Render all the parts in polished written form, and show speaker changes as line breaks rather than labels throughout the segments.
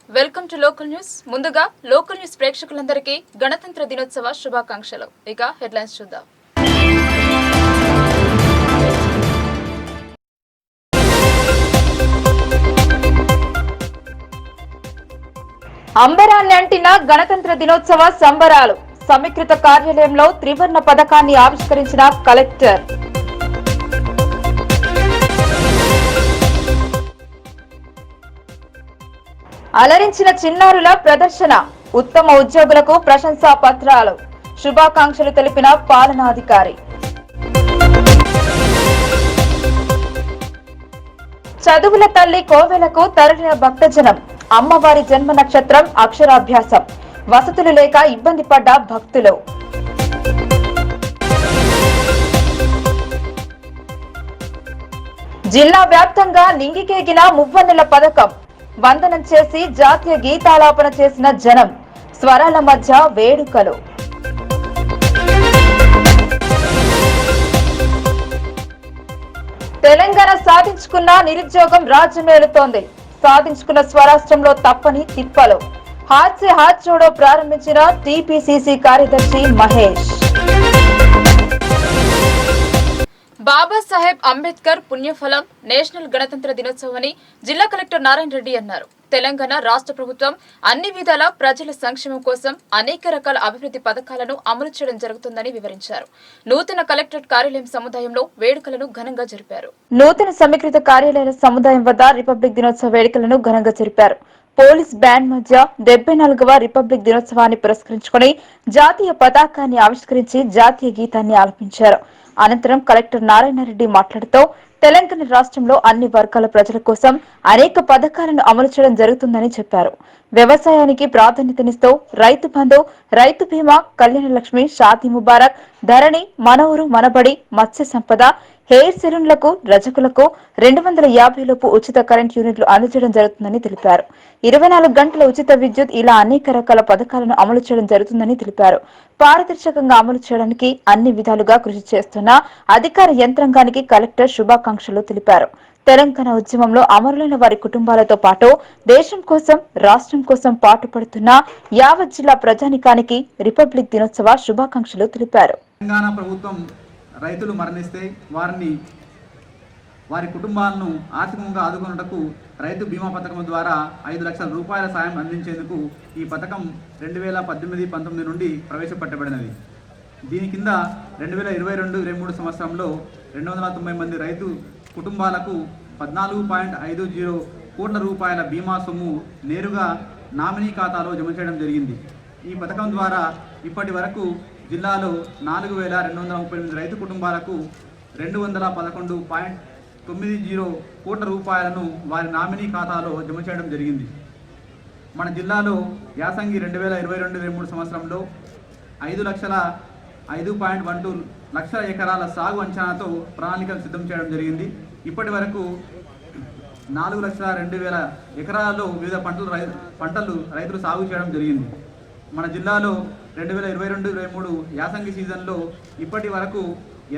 Welcome to local news. ముందుగా local news ప్రేక్షకులందరికీ గణతంత్ర దినోత్సవ శుభాకాంక్షలు. ఇక హెడ్లైన్స్ చూద్దాం. అంబరాన్ని అంటిన గణతంత్ర దినోత్సవ సంబరాలు. సమీకృత కార్యాలయంలో త్రివర్ణ పథకాన్ని ఆవిష్కరించిన కలెక్టర్. అలరించిన చిన్నారుల ప్రదర్శన. ఉత్తమ ఉద్యోగులకు ప్రశంసా పత్రాలు. శుభాకాంక్షలు తెలిపిన పాలనాధికారి. చదువుల తల్లి కోవెలకు తరలిన భక్తజనం. అమ్మవారి జన్మ నక్షత్రం అక్షరాభ్యాసం. వసతులు లేక ఇబ్బంది పడ్డ భక్తులు. జిల్లా వ్యాప్తంగా నింగికేగిన మువ్వన్నెల పథకం. వందనం చేసి జాతీయ గీతాలాపన చేసిన జనం. స్వరాల మధ్య వేడుకలు. తెలంగాణ సాధించుకున్న నిరుద్యోగం రాజ్యమేలుతోంది. సాధించుకున్న స్వరాష్ట్రంలో తప్పని తిప్పలు. హాత్ సే హాత్ జోడో ప్రారంభించిన టీపీసీసీ కార్యదర్శి మహేష్. బాబాసాహెబ్ అంబేద్కర్ పుణ్యఫలం నేషనల్ గణతంత్ర దినోత్సవాన్ని జిల్లా కలెక్టర్ నారాయణ రెడ్డి అన్నారు. తెలంగాణ రాష్ట్ర ప్రభుత్వం అన్ని విధాల ప్రజల సంక్షేమం కోసం అనేక రకాల అభివృద్ధి పథకాలను అమలు చేయడం జరుగుతుందని వివరించారు. నూతన కలెక్టరేట్ కార్యాలయం సముదాయంలో వేడుకలను ఘనంగా జరిపారు. నూతన సమీకృత కార్యాలయాల సముదాయం వద్ద రిపబ్లిక్ దినోత్సవ వేడుకలను ఘనంగా జరిపారు. పోలీస్ బ్యాండ్ మధ్య 74వ రిపబ్లిక్ దినోత్సవాన్ని పురస్కరించుకుని జాతీయ పతాకాన్ని ఆవిష్కరించి జాతీయ గీతాన్ని ఆలపించారు. అనంతరం కలెక్టర్ నారాయణరెడ్డి మాట్లాడుతూ తెలంగాణ రాష్ట్రంలో అన్ని వర్గాల ప్రజల కోసం అనేక పథకాలను అమలు చేయడం జరుగుతుందని చెప్పారు. వ్యవసాయానికి ప్రాధాన్యతనిస్తూ రైతు బంధు, రైతు బీమా, కళ్యాణ లక్ష్మి, షాదీ ముబారక్, ధరణి, మన ఊరు మనబడి, మత్స్య సంపద, హెయిర్ సెలూన్లకు, రజకులకు 250 లోపు ఉచిత కరెంట్ యూనిట్లు అందజేయడం జరుగుతుందని తెలిపారు. 24 గంటల ఉచిత విద్యుత్, ఇలా అనేక రకాల పథకాలను అమలు చేయడం జరుగుతుందని తెలిపారు. పారదర్శకంగా అమలు చేయడానికి అన్ని విధాలుగా కృషి చేస్తున్న అధికార యంత్రాంగానికి కలెక్టర్ శుభాకాంక్షలు తెలిపారు. తెలంగాణ ఉద్యమంలో అమరులైన వారి కుటుంబాలతో పాటు దేశం కోసం, రాష్ట్రం కోసం పాటుపడుతున్న యావత్ జిల్లా ప్రజానికానికి రిపబ్లిక్ దినోత్సవ శుభాకాంక్షలు తెలిపారు.
తెలంగాణ ప్రభుత్వం రైతులు మరణిస్తే వారి కుటుంబాలను ఆర్థికంగా ఆదుకున్నటకు రైతు బీమా పథకం ద్వారా 5 లక్షల రూపాయల సాయం అందించేందుకు ఈ పథకం 2018-19 నుండి ప్రవేశపెట్టబడినది. దీని కింద 2022-23 సంవత్సరంలో 290 మంది రైతు కుటుంబాలకు 14.50 కోట్ల రూపాయల బీమా సొమ్ము నేరుగా నామినీ ఖాతాలో జమ చేయడం జరిగింది. ఈ పథకం ద్వారా ఇప్పటి వరకు జిల్లాలో 4,238 రైతు కుటుంబాలకు 211.90 కోట్ల రూపాయలను వారి నామినీ ఖాతాలో జమ చేయడం జరిగింది. మన జిల్లాలో యాసంగి 2022-23 సంవత్సరంలో 5,05.12 లక్షల ఎకరాల సాగు అంచనాతో ప్రణాళికలు సిద్ధం చేయడం జరిగింది. ఇప్పటి వరకు 4,02,000 ఎకరాలలో వివిధ పంటలు రైతులు సాగు చేయడం జరిగింది. మన జిల్లాలో 2022-23 యాసంగి సీజన్లో ఇప్పటి వరకు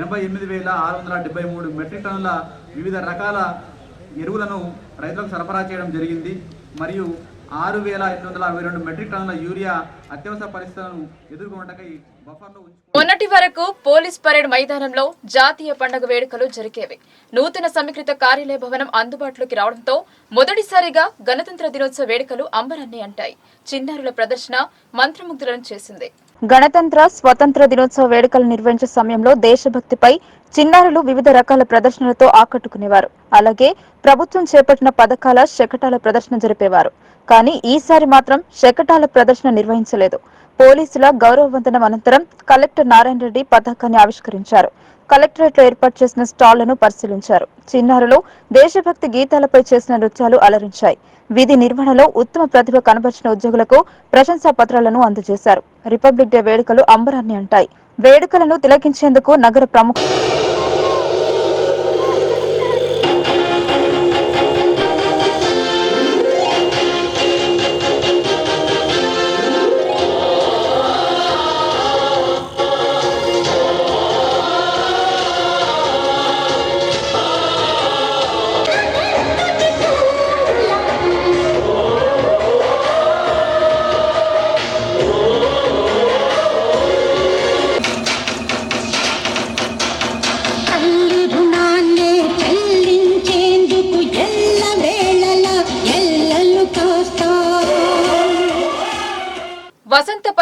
88,673 మెట్రిక్ టన్నుల వివిధ రకాల ఎరువులను రైతులకు సరఫరా చేయడం జరిగింది. మరియు 6,862 మెట్రిక్ టన్నుల యూరియా అత్యవసర పరిస్థితులను ఎదుర్కొనటకై బఫర్లో
మొన్నటి వరకు పోలీస్ పరేడ్ మైదానంలో జాతీయ పండుగ వేడుకలు జరిగేవి. నూతన సమీకృత కార్యాలయ భవనం అందుబాటులోకి రావడంతో మొదటిసారిగా గణతంత్ర దినోత్సవ వేడుకలు అంబరాన్ని అంటాయి. చిన్నారుల ప్రదర్శన మంత్రముగ్ధులను చేసింది. గణతంత్ర స్వతంత్ర దినోత్సవ వేడుకలు నిర్వహించే సమయంలో దేశభక్తిపై చిన్నారులు వివిధ రకాల ప్రదర్శనలతో ఆకట్టుకునేవారు. అలాగే ప్రభుత్వం చేపట్టిన పథకాల శకటాల ప్రదర్శన జరిపేవారు. కానీ ఈసారి మాత్రం శకటాల ప్రదర్శన నిర్వహించలేదు. పోలీసుల గౌరవ వందనం అనంతరం కలెక్టర్ నారాయణ రెడ్డి పతాకాన్ని ఆవిష్కరించారు. కలెక్టరేట్ లో ఏర్పాటు చేసిన స్టాళ్లను పరిశీలించారు. చిన్నారులు దేశభక్తి గీతాలపై చేసిన నృత్యాలు అలరించాయి. విధి నిర్వహణలో ఉత్తమ ప్రతిభ కనబర్చిన ఉద్యోగులకు ప్రశంసా పత్రాలను అందజేశారు. రిపబ్లిక్ డే వేడుకలు అంబరాన్ని అంటాయి. వేడుకలను తిలకించేందుకు నగర ప్రముఖ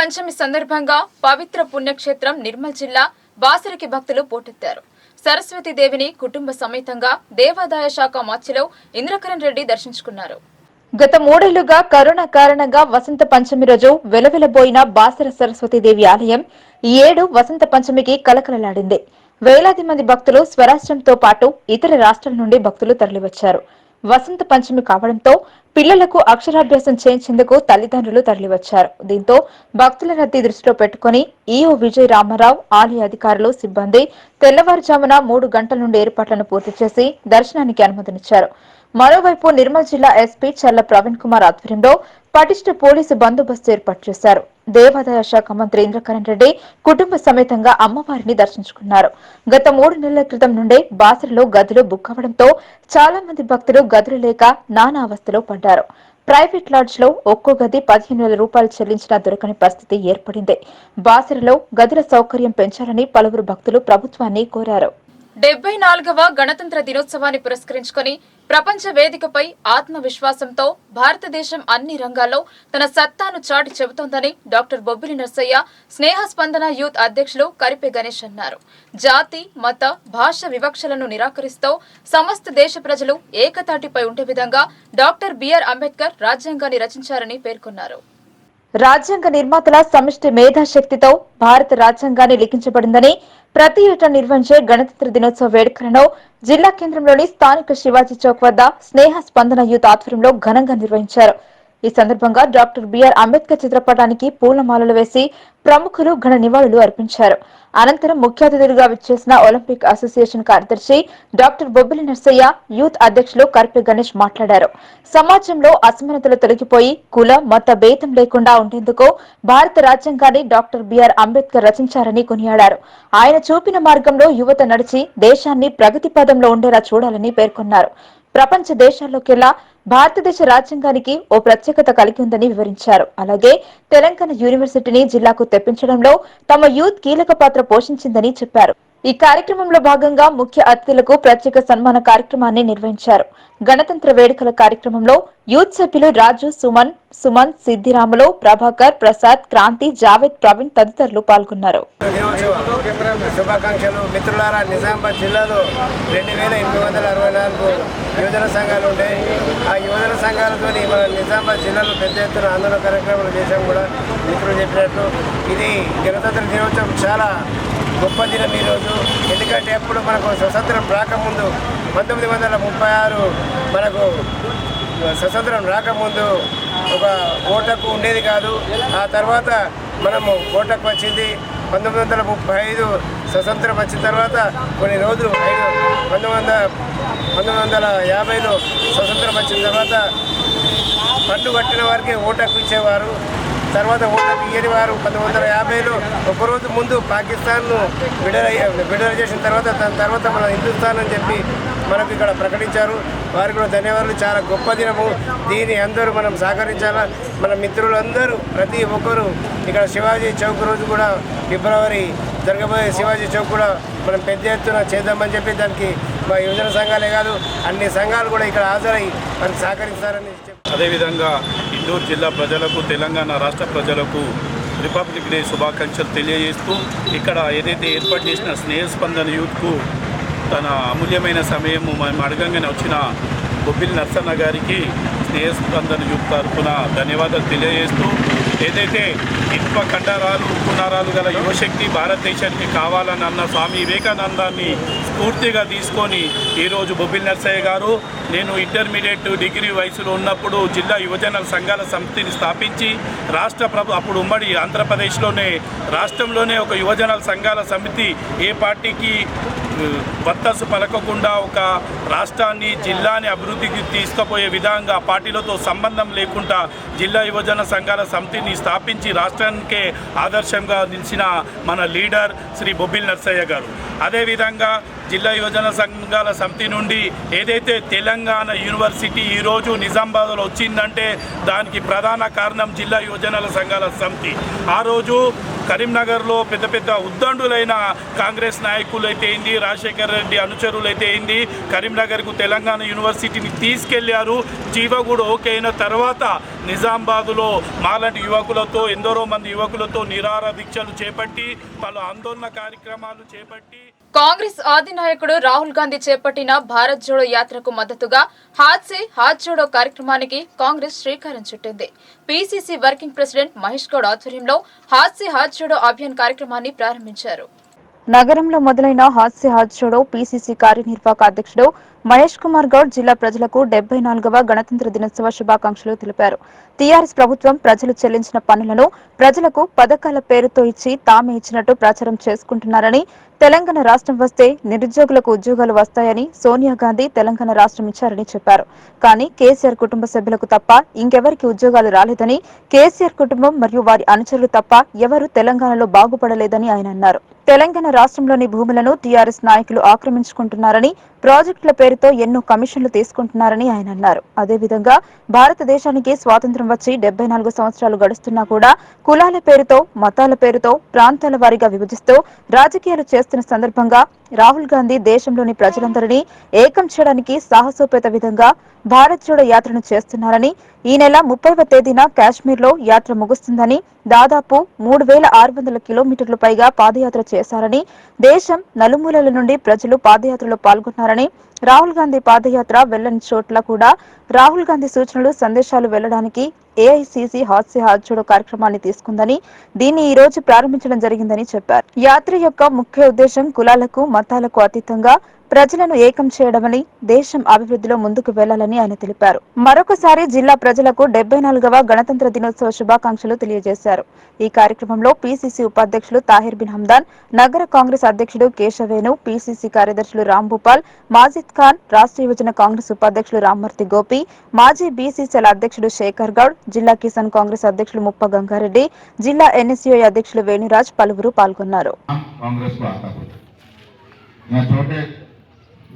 పంచమి సందర్భంగా పవిత్ర పుణ్యక్షేత్రం నిర్మల్ జిల్లా బాసరికి భక్తులు పోటెత్తారు. సరస్వతీదేవిని కుటుంబ సమేతంగా దేవాదాయ శాఖ మధ్యలో ఇంద్రకరణ్ రెడ్డి దర్శించుకున్నారు. గత 3 ఏళ్లుగా కరోనా కారణంగా వసంత పంచమి రోజు వెలవెలబోయిన బాసర సరస్వతీదేవి ఆలయం ఈ ఏడు వసంత పంచమికి కలకలలాడింది. వేలాది మంది భక్తులు స్వరాష్ట్రంతో పాటు ఇతర రాష్ట్రాల నుండి భక్తులు తరలివచ్చారు. వసంత పంచమి కావడంతో పిల్లలకు అక్షరాభ్యాసం చేయించేందుకు తల్లిదండ్రులు తరలివచ్చారు. దీంతో భక్తుల రద్దీ దృష్టిలో పెట్టుకుని ఈఓ విజయ రామారావు, ఆలయ అధికారులు, సిబ్బంది తెల్లవారుజామున 3 గంటల నుండి ఏర్పాట్లను పూర్తి చేసి దర్శనానికి అనుమతినిచ్చారు. మరోవైపు నిర్మల్ జిల్లా ఎస్పీ చల్ల ప్రవీణ్ కుమార్ ఆధ్వర్యంలో పటిష్ట పోలీసు బందోబస్తు ఏర్పాటు చేశారు. దేవాదాయ శాఖ మంత్రి ఇంద్రకరణ్ రెడ్డి కుటుంబ సమేతంగా అమ్మవారిని దర్శించుకున్నారు. గత 3 నెలల క్రితం నుండే బాసరలో గదులు బుక్ అవడంతో చాలా మంది భక్తులు గదులు లేక నానా అవస్థలో పడ్డారు. ప్రైవేట్ లాడ్జ్ లో ఒక్కో గది 15,000 రూపాయలు చెల్లించినా దొరకని పరిస్థితి ఏర్పడింది. బాసరలో గదుల సౌకర్యం పెంచాలని పలువురు భక్తులు ప్రభుత్వాన్ని కోరారు. 74వ గణతంత్ర దినోత్సవాన్ని పురస్కరించుకుని ప్రపంచ వేదికపై ఆత్మవిశ్వాసంతో భారతదేశం అన్ని రంగాల్లో తన సత్తాను చాటి చెబుతోందని డాక్టర్ బొబ్బిలి నర్సయ్య స్నేహ స్పందన యూత్ అధ్యక్షులు కరిపే గణేష్ అన్నారు. జాతి, మత, భాష వివక్షలను నిరాకరిస్తూ సమస్త దేశ ప్రజలు ఏకతాటిపై ఉండే విధంగా డాక్టర్ బిఆర్ అంబేద్కర్ రాజ్యాంగాన్ని రచించారని పేర్కొన్నారు. రాజ్యాంగ నిర్మాతల సమిష్టి మేధాశక్తితో భారత రాజ్యాంగాన్ని లిఖించబడిందని ప్రతి ఏటా నిర్వహించే గణతంత్ర దినోత్సవ వేడుకలను జిల్లా కేంద్రంలోని స్థానిక శివాజీ చౌక్ వద్ద స్నేహ స్పందన యూత్ ఆధ్వర్యంలో ఘనంగా నిర్వహించారు. ఈ సందర్భంగా డాక్టర్ బిఆర్ అంబేద్కర్ చిత్రపటానికి పూలమాలలు వేసి ప్రముఖులు ఘన నివాళులు అర్పించారు. అనంతరం ముఖ్య అతిథులుగా విచ్చేసిన ఒలింపిక్ అసోసియేషన్ కార్యదర్శి డాక్టర్ బొబ్బిలి నర్సయ్య, యూత్ అధ్యక్షులు కరిపే గణేష్ మాట్లాడారు. సమాజంలో అసమానతలు తొలగిపోయి కుల, మత భేదం లేకుండా ఉండేందుకు భారత రాజ్యాంగాన్ని డాక్టర్ బిఆర్ అంబేద్కర్ రచించారని కొనియాడారు. ఆయన చూపిన మార్గంలో యువత నడిచి దేశాన్ని ప్రగతి పదంలో ఉండేలా చూడాలని పేర్కొన్నారు. ప్రపంచ దేశాల్లోకెల్లా భారతదేశ రాజ్యాంగానికి ఓ ప్రత్యేకత కలిగి ఉందని వివరించారు. అలాగే తెలంగాణ యూనివర్సిటీని జిల్లాకు తెప్పించడంలో తమ యూత్ కీలక పాత్ర పోషించిందని చెప్పారు. ఈ కార్యక్రమంలో భాగంగా ముఖ్య అతిథులకు ప్రత్యేక సన్మాన కార్యక్రమాన్ని నిర్వహించారు. గణతంత్ర వేడుకల కార్యక్రమంలో యూత్ సభ్యులు రాజు, సుమన్, సిద్దిరాములు, ప్రభాకర్, ప్రసాద్, క్రాంతి, జావేద్, ప్రవీణ్ తదితరులు పాల్గొన్నారు.
శుభాకాంక్షలు మిత్రులారా. నిజామాబాద్ జిల్లాలో 2864 యువజన సంఘాలు ఉంటాయి. ఆ యువజన సంఘాలతో మన నిజామాబాద్ జిల్లాలో పెద్ద ఎత్తున ఆందోళన కార్యక్రమాలు చేశాం. కూడా మిత్రులు చెప్పినట్లు ఇది గణతంత్ర దినోత్సవం చాలా గొప్ప దినం ఈరోజు. ఎందుకంటే ఎప్పుడు మనకు స్వతంత్రం రాకముందు 1936 మనకు స్వతంత్రం రాకముందు ఒక ఓటకు ఉండేది కాదు. ఆ తర్వాత మనము ఓటకు వచ్చింది. 1935 స్వతంత్రం వచ్చిన తర్వాత కొన్ని రోజులు 1950లో స్వతంత్రం వచ్చిన తర్వాత పన్ను కట్టిన వారికి ఓటకు ఇచ్చేవారు. తర్వాత ఓటకు ఇయ్యని వారు 1950లో ఒకరోజు ముందు పాకిస్తాన్ను విడుదల చేసిన తర్వాత దాని తర్వాత మన హిందుస్థాన్ అని చెప్పి మనకు ఇక్కడ ప్రకటించారు. వారికి కూడా ధన్యవాదాలు. చాలా గొప్ప దినము. దీన్ని అందరూ మనం సహకరించాలా. మన మిత్రులందరూ ప్రతి ఒక్కరూ ఇక్కడ శివాజీ చౌక్ రోజు కూడా ఫిబ్రవరి జరగబోయే శివాజీ చౌక్ కూడా మనం పెద్ద ఎత్తున చేద్దామని చెప్పి దానికి మా యువజన సంఘాలే కాదు అన్ని సంఘాలు కూడా ఇక్కడ హాజరై మనకు సహకరిస్తారని
అదేవిధంగా ఇండోర్ జిల్లా ప్రజలకు, తెలంగాణ రాష్ట్ర ప్రజలకు రిపబ్లిక్ డే శుభాకాంక్షలు తెలియజేస్తూ ఇక్కడ ఏదైతే ఏర్పాటు చేసిన స్నేహ స్పందన యూత్కు తన అమూల్యమైన సమయము మేము అడగంగానే వచ్చిన బొబ్బిలి నర్సన్న గారికి స్నేహ స్పందన యూత్ తరఫున ధన్యవాదాలు తెలియజేస్తూ ఏదైతే ఇనుప కండరాలు, ఉక్కునరాలు గల యువశక్తి భారతదేశానికి కావాలని అన్న స్వామి వివేకానందాన్ని స్ఫూర్తిగా తీసుకొని ఈరోజు బొబ్బిలి నర్సయ్య గారు నేను ఇంటర్మీడియట్ డిగ్రీ వయసులో ఉన్నప్పుడు జిల్లా యువజన సంఘాల సమితిని స్థాపించి అప్పుడు ఉమ్మడి ఆంధ్రప్రదేశ్లోనే రాష్ట్రంలోనే ఒక యువజన సంఘాల సమితి ఏ పార్టీకి వత్తసు పలకకుండా ఒక రాష్ట్రాన్ని, జిల్లాని అభివృద్ధికి తీసుకుపోయే విధంగా పార్టీలతో సంబంధం లేకుండా జిల్లా యువజన సంఘాల సమితిని స్థాపించి రాష్ట్రానికే ఆదర్శంగా నిలిచిన మన లీడర్ శ్రీ బొబ్బిలి నర్సయ్య గారు. అదేవిధంగా జిల్లా యువజన సంఘాల సమితి నుండి ఏదైతే తెలంగాణ యూనివర్సిటీ ఈరోజు నిజామాబాద్లో వచ్చిందంటే దానికి ప్రధాన కారణం జిల్లా యువజన సంఘాల సమితి. ఆ రోజు కరీంనగర్లో పెద్ద పెద్ద ఉద్దండులైన కాంగ్రెస్ నాయకులు అయితే ఏంది, రాజశేఖర రెడ్డి అనుచరులు అయితే ఏంది, కరీంనగర్కు తెలంగాణ యూనివర్సిటీని తీసుకెళ్లారు. జీవగూడ ఓకే అయిన తర్వాత నిజామాబాదులో మాలాంటి యువకులతో ఎందరో మంది యువకులతో నిరాహార దీక్షలు చేపట్టి పలు ఆందోళన కార్యక్రమాలు చేపట్టి
కాంగ్రెస్ అధినాయకుడు రాహుల్ గాంధీ చేపట్టిన భారత్ జోడో యాత్రకు మద్దతుగా హాత్ సే హాత్ జోడో కార్యక్రమానికి కాంగ్రెస్ శ్రీకారం చుట్టింది. PCC working president Mahesh Goud ఆధ్వర్యంలో హాత్ సే హాత్ జోడో అభియాన్ కార్యక్రమాన్ని ప్రారంభించారు. నగరంలో మొదలైన హాత్ సే హాత్ జోడో పీసీసీ కార్యనిర్వాహక అధ్యక్షుడు మహేష్ కుమార్ గౌడ్ జిల్లా ప్రజలకు 74వ గణతంత్ర దినోత్సవ శుభాకాంక్షలు తెలిపారు. టీఆర్ఎస్ ప్రభుత్వం ప్రజలు చెల్లించిన పన్నులను ప్రజలకు పథకాల పేరుతో ఇచ్చి తామే ఇచ్చినట్టు ప్రచారం చేసుకుంటున్నారని, తెలంగాణ రాష్ట్రం వస్తే నిరుద్యోగులకు ఉద్యోగాలు వస్తాయని సోనియా గాంధీ తెలంగాణ రాష్ట్రం ఇచ్చారని చెప్పారు. కానీ కేసీఆర్ కుటుంబ సభ్యులకు తప్ప ఇంకెవరికి ఉద్యోగాలు రాలేదని, కేసీఆర్ కుటుంబం మరియు వారి అనుచరులు తప్ప ఎవరు తెలంగాణలో బాగుపడలేదని ఆయన అన్నారు. తెలంగాణ రాష్ట్రంలోని భూములను టీఆర్ఎస్ నాయకులు ఆక్రమించుకుంటున్నారని, ప్రాజెక్టుల పేరుతో ఎన్నో కమిషన్లు తీసుకుంటున్నారని ఆయన అన్నారు. అదేవిధంగా భారతదేశానికి స్వాతంత్ర్యం వచ్చి 74 సంవత్సరాలు గడుస్తున్నా కూడా కులాల పేరుతో, మతాల పేరుతో ప్రాంతాల వారీగా విభజిస్తూ రాజకీయాలు చేస్తున్న సందర్భంగా రాహుల్ గాంధీ దేశంలోని ప్రజలందరినీ ఏకం చేయడానికి సాహసోపేత విధంగా భారత్ జోడో యాత్రను చేస్తున్నారని, ఈ నెల 30వ తేదీన కాశ్మీర్లో యాత్ర ముగుస్తుందని, దాదాపు 3600 కిలోమీటర్లు పైగా పాదయాత్ర చేశారని, దేశం నలుమూలల నుండి ప్రజలు పాదయాత్రలో పాల్గొన్నారని, రాహుల్ గాంధీ పాదయాత్ర వెళ్లని చోట్ల కూడా రాహుల్ గాంధీ సూచనలు, సందేశాలు వెళ్లడానికి ఏఐసీసీ హాత్ సే హాత్ జోడో కార్యక్రమాన్ని తీసుకుందని, దీన్ని ఈ రోజు ప్రారంభించడం జరిగిందని చెప్పారు. యాత్ర యొక్క ముఖ్య ఉద్దేశం కులాలకు, మతాలకు అతీతంగా ప్రజలను ఏకం చేయడమని, దేశం అభివృద్ధిలో ముందుకు వెళ్లాలని ఆయన తెలిపారు. మరొకసారి జిల్లా ప్రజలకు 74వ గణతంత్ర దినోత్సవ శుభాకాంక్షలు తెలియజేశారు. ఈ కార్యక్రమంలో పీసీసీ ఉపాధ్యక్షులు తాహిర్ బిన్ హమ్దాన్, నగర కాంగ్రెస్ అధ్యక్షుడు కేశవేణు, పీసీసీ కార్యదర్శులు రాంభూపాల్, మాజిద్ ఖాన్, రాష్ట్ర యువజన కాంగ్రెస్ ఉపాధ్యక్షులు రామ్మూర్తి గోపి, మాజీ బీసీసీఎల్ అధ్యక్షుడు శేఖర్ గౌడ్, జిల్లా కిసాన్ కాంగ్రెస్ అధ్యక్షులు ముప్ప గంగారెడ్డి, జిల్లా ఎన్ఎస్యూఐ అధ్యక్షులు వేణురాజ్ పలువురు పాల్గొన్నారు.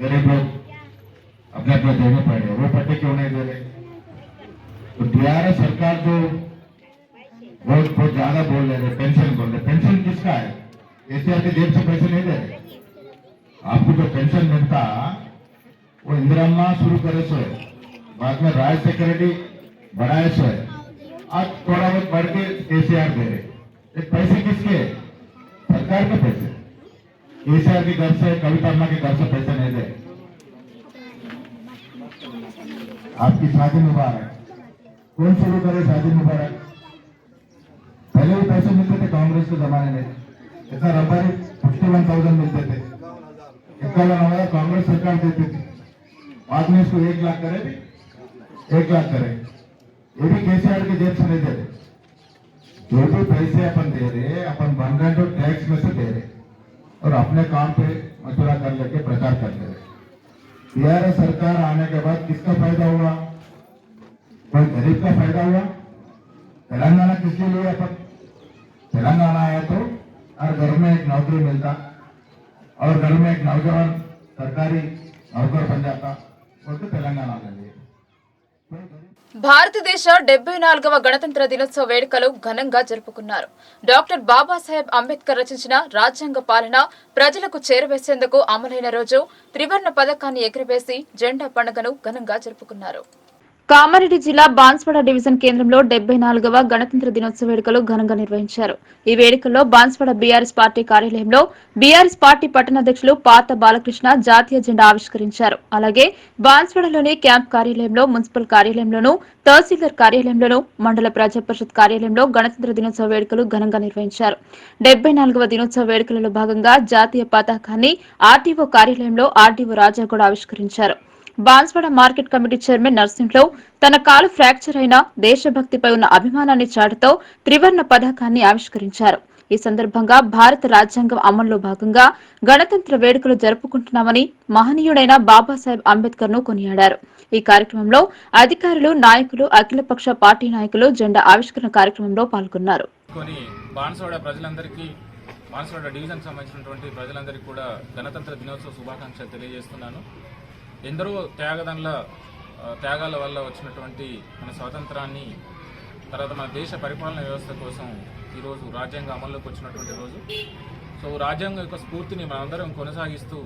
गरीब लोग अपने अपने देने पड़े, वो पट्टे क्यों नहीं दे रहे? तो टीआरएस सरकार जो बहुत ज्यादा बोल रहे, पेंशन बोल रहे, पेंशन किसका है? केसीआर की जेब से पैसे नहीं दे रहे। आपको जो पेंशन मिलता वो इंदिरा अम्मा शुरू करे सो है, बाद में राज सेक्रेटरी बढ़ाए सो है, आज थोड़ा बहुत बढ़ के केसीआर दे रहे। ये पैसे किसके? सरकार के पैसे। केसीआर के घर से, कविता अम्मा के घर से पैसे नहीं दे। आपकी शादी मुबारक, कौन शुरू करे शादी मुबारक? पहले भी पैसे मिलते थे कांग्रेस के जमाने में, इतना रबारी 51,000 मिलते थे, 51,000 कांग्रेस सरकार देती थी। बाद में इसको 1 लाख करे, 1 लाख करे, ये भी केसीआर के जेब से नहीं दे रहे। जो भी पैसे अपन दे रहे, अपन बन रहे तो टैक्स में से दे रहे और अपने काम पे मशुरा कर लेके प्रचार कर ले रहे। टीआरएस सरकार आने के बाद किसका फायदा हुआ? कोई गरीब का फायदा हुआ? तेलंगाना किसके लिए? अपन तेलंगाना आया तो हर घर में एक नौकरी मिलता और घर में एक नौजवान सरकारी नौकर बन जाता, वो तो तेलंगाना के लिए।
భారతదేశ 74వ గణతంత్ర దినోత్సవ వేడుకలు ఘనంగా జరుపుకున్నారు. డాక్టర్ బాబాసాహెబ్ అంబేద్కర్ రచించిన రాజ్యాంగ పాలన ప్రజలకు చేరవేసేందుకు అమలైన రోజు త్రివర్ణ పతాకాన్ని ఎగురవేసి జెండా పండుగను ఘనంగా జరుపుకున్నారు. కామారెడ్డి జిల్లా బాన్స్వాడ డివిజన్ కేంద్రంలో 74వ గణతంత్ర దినోత్సవ వేడుకలు ఘనంగా నిర్వహించారు. ఈ వేడుకల్లో బాన్స్వాడ బీఆర్ఎస్ పార్టీ కార్యాలయంలో బీఆర్ఎస్ పార్టీ పట్టణాధ్యక్షులు పాత బాలకృష్ణ జాతీయ జెండా ఆవిష్కరించారు. అలాగే బాన్స్వాడలోని క్యాంప్ కార్యాలయంలో, మున్సిపల్ కార్యాలయంలోనూ, తహసీల్దార్ కార్యాలయంలోనూ, మండల ప్రజా పరిషత్ కార్యాలయంలో గణతంత్ర దినోత్సవ వేడుకలు ఘనంగా నిర్వహించారు. 74వ దినోత్సవ వేడుకలలో భాగంగా జాతీయ పతాకాన్ని ఆర్డీఓ కార్యాలయంలో ఆర్డీఓ రాజా కూడా ఆవిష్కరించారు. బాన్స్వాడ మార్కెట్ కమిటీ చైర్మన్ నర్సింహ్లో తన కాలు ఫ్రాక్చర్ అయిన దేశభక్తిపై ఉన్న అభిమానాన్ని చాటుతూ త్రివర్ణ పతాకాన్ని ఆవిష్కరించారు. ఈ సందర్భంగా భారత రాజ్యాంగం అమల్లో భాగంగా గణతంత్ర వేడుకలు జరుపుకుంటున్నామని మహనీయుడైన బాబాసాహెబ్ అంబేద్కర్ ను కొనియాడారు. ఈ కార్యక్రమంలో అధికారులు, నాయకులు, అఖిలపక్ష పార్టీ నాయకులు జెండా ఆవిష్కరణ కార్యక్రమంలో పాల్గొన్నారు.
బాన్స్వాడ డివిజన్ సంబంధించినటువంటి ప్రజలందరికీ కూడా గణతంత్ర దినోత్సవ శుభాకాంక్షలు తెలియజేస్తున్నాను. ఎందరో త్యాగాల వల్ల వచ్చినటువంటి మన స్వాతంత్రాన్ని, తర్వాత మన దేశ పరిపాలన వ్యవస్థ కోసం ఈరోజు రాజ్యాంగం అమల్లోకి వచ్చినటువంటి రోజు. సో రాజ్యాంగం యొక్క స్ఫూర్తిని మనందరం కొనసాగిస్తూ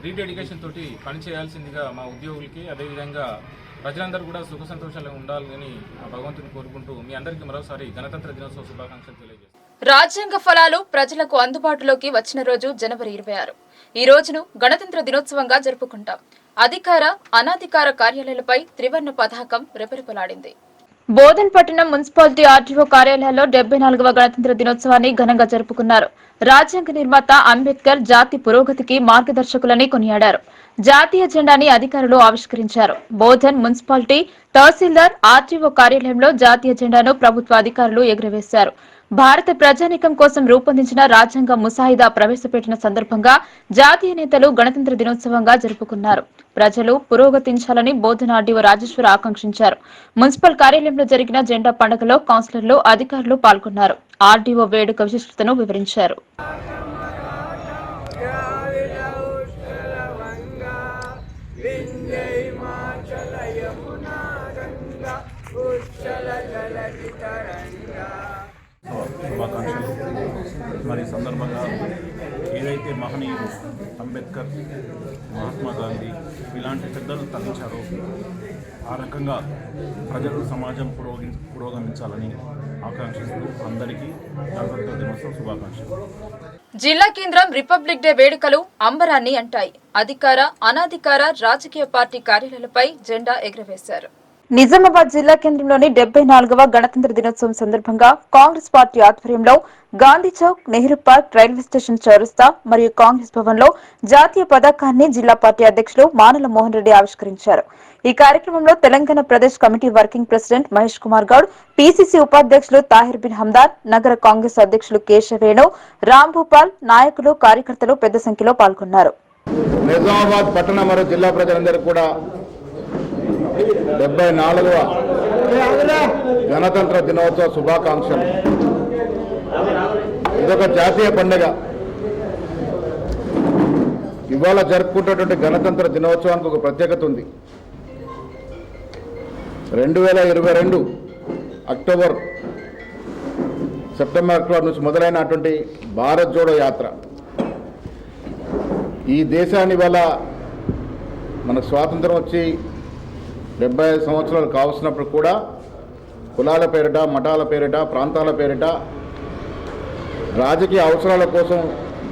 రీడెడికేషన్ తోటి పనిచేయాల్సిందిగా మా ఉద్యోగులకి, అదేవిధంగా ప్రజలందరూ కూడా సుఖ సంతోషాలు ఉండాలని ఆ భగవంతుని కోరుకుంటూ మీ అందరికీ మరోసారి గణతంత్ర దినోత్సవ శుభాకాంక్షలు తెలియజేస్తాను.
రాజ్యాంగ ఫలాలు ప్రజలకు అందుబాటులోకి వచ్చిన రోజు జనవరి 26. ఈ రోజును గణతంత్ర దినోత్సవంగా జరుపుకుంటాం. అధికార అనాధికార కార్యాలయాలపై త్రివర్ణ పతాకం రెపరెపలాడింది. బోధన్ పట్టణం మున్సిపాలిటీ ఆర్టీఓ కార్యాలయాల్లో 74వ గణతంత్ర దినోత్సవాన్ని ఘనంగా జరుపుకున్నారు. రాజ్యాంగ నిర్మాత అంబేద్కర్ జాతి పురోగతికి మార్గదర్శకులని కొనియాడారు. జాతీయ జెండాని అధికారులు ఆవిష్కరించారు. బోధన్ మున్సిపాలిటీ తహసీల్దార్ ఆర్టీఓ కార్యాలయంలో జాతీయ జెండాను ప్రభుత్వ అధికారులు ఎగురవేశారు. భారత ప్రజానీకం కోసం రూపొందించిన రాజ్యాంగ ముసాయిదా ప్రవేశపెట్టిన సందర్భంగా జాతీయ నేతలు గణతంత్ర దినోత్సవంగా జరుపుకున్నారు. ప్రజలు పురోగతించాలని బోధన ఆర్డీఓ రాజేశ్వర్ ఆకాంక్షించారు. మున్సిపల్ కార్యాలయంలో జరిగిన జెండా పండుగలో కౌన్సిలర్లు, అధికారులు పాల్గొన్నారు. ఆర్డీఓ వేడుక విశిష్టతను వివరించారు.
శుభాకాంక్షలు. మరి సందర్భంగా ఏదైతే మహనీయులు అంబేద్కర్, మహాత్మా గాంధీ ఇలాంటి పెద్దలు తరలించారో ఆ రకంగా ప్రజలు సమాజం పురోగమించాలని ఆకాంక్షిస్తూ అందరికీ గణతంత్ర దినోత్సవ శుభాకాంక్షలు.
జిల్లా కేంద్రం రిపబ్లిక్ డే వేడుకలు అంబరాన్ని అంటాయి. అధికార అనాధికార రాజకీయ పార్టీ కార్యాలయాలపై జెండా ఎగురవేశారు. నిజామాబాద్ జిల్లా కేంద్రంలోని 74వ గణతంత్ర దినోత్సవం సందర్భంగా కాంగ్రెస్ పార్టీ ఆధ్వర్యంలో Gandhi Chowk, Nehru park, railway station చౌరస్తా మరియు కాంగ్రెస్ భవన్ లో జాతీయ పతాకాన్ని జిల్లా పార్టీ అధ్యక్షులు మానల మోహన్ రెడ్డి ఆవిష్కరించారు. ఈ కార్యక్రమంలో Telangana Pradesh committee working president Mahesh Kumar Goud, PCC ఉపాధ్యక్షులు తాహిర్ బిన్ హందాన్, నగర కాంగ్రెస్ అధ్యక్షులు కేశవేణు, రామ్ భూపాల్, నాయకులు, కార్యకర్తలు పెద్ద సంఖ్యలో పాల్గొన్నారు.
నిజామాబాద్ పట్టణ మరియు జిల్లా ప్రజలందరూ కూడా 74వ గణతంత్ర దినోత్సవ శుభాకాంక్షలు. ఇదొక జాతీయ పండుగ. ఇవాళ జరుపుకుంటున్నటువంటి గణతంత్ర దినోత్సవానికి ఒక ప్రత్యేకత ఉంది. 2022 సెప్టెంబర్ నుంచి మొదలైనటువంటి భారత్ జోడో యాత్ర ఈ దేశాన్ని వల్ల మనకు స్వాతంత్రం వచ్చి 75 సంవత్సరాలు కావలసినప్పుడు కూడా కులాల పేరిట, మఠాల పేరిట, ప్రాంతాల పేరిట రాజకీయ అవసరాల కోసం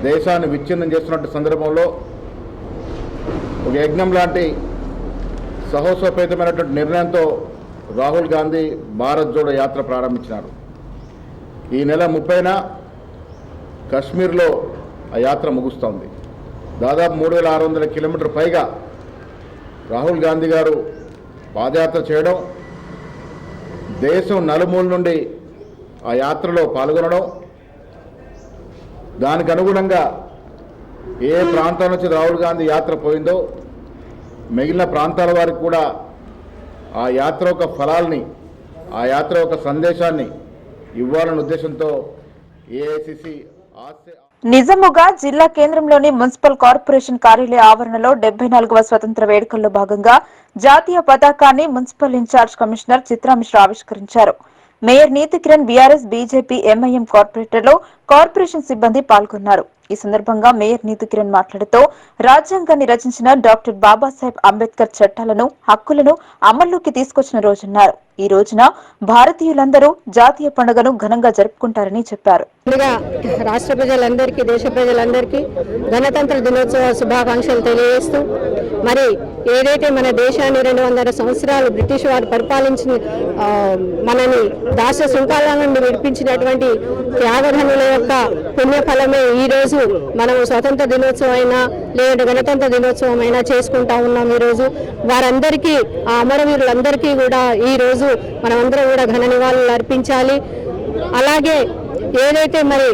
దేశాన్ని విచ్ఛిన్నం చేస్తున్నట్టు సందర్భంలో ఒక యజ్ఞం లాంటి సాహసోపేతమైనటువంటి నిర్ణయంతో రాహుల్ గాంధీ భారత్ జోడో యాత్ర ప్రారంభించినారు. ఈ నెల 30న కశ్మీర్లో ఆ యాత్ర ముగుస్తోంది. దాదాపు 3600 కిలోమీటర్ పైగా రాహుల్ గాంధీ గారు పాదయాత్ర చేయడం, దేశం నలుమూల నుండి ఆ యాత్రలో పాల్గొనడం, దానికి అనుగుణంగా ఏ ప్రాంతం నుంచి రాహుల్ గాంధీ యాత్ర పోయిందో మిగిలిన ప్రాంతాల వారికి కూడా ఆ యాత్ర యొక్క ఫలాల్ని, ఆ యాత్ర యొక్క సందేశాన్ని ఇవ్వాలనే ఉద్దేశంతో ఏఐసిసి
నిజామాబాద్ జిల్లా కేంద్రంలోని మున్సిపల్ కార్పొరేషన్ కార్యాలయ ఆవరణలో 74వ స్వతంత్ర వేడుకల్లో భాగంగా జాతీయ పతాకాన్ని municipal incharge commissioner Chitra Mishra ఆవిష్కరించారు. Mayor Neeti Kiran, BRS, BJP, MIM కార్పొరేటర్లు, కార్పొరేషన్ సిబ్బంది పాల్గొన్నారు. ఈ సందర్భంగా మేయర్ నీతి కిరణ్ మాట్లాడుతూ రాజ్యాంగాన్ని రచించిన డాక్టర్ బాబాసాహెబ్ అంబేద్కర్ చట్టాలను, హక్కులను అమల్లోకి తీసుకొచ్చిన రోజున్నారు. ఈ రోజున భారతీయులందరూ జాతీయ పండుగను ఘనంగా జరుపుకుంటారని చెప్పారు.
రాష్ట్ర ప్రజలందరికీ, దేశ ప్రజలందరికీ గణతంత్ర దినోత్సవ శుభాకాంక్షలు తెలియజేస్తూ, మరి ఏదైతే మన దేశాన్ని 200 సంవత్సరాలు బ్రిటిష్ వారు పరిపాలించిన మనని దాస శృంఖాల నుండి విడిపించినటువంటి త్యాగధనుల యొక్క పుణ్యఫలమే ఈ రోజు మనం స్వతంత్ర దినోత్సవం అయినా లేదా గణతంత్ర దినోత్సవం అయినా చేసుకుంటా ఉన్నాం. ఈ రోజు వారందరికీ, ఆ అమరవీరులందరికీ కూడా ఈ రోజు మనమందరం కూడా ఘన నివాళులు అర్పించాలి. అలాగే ఏదైతే మరి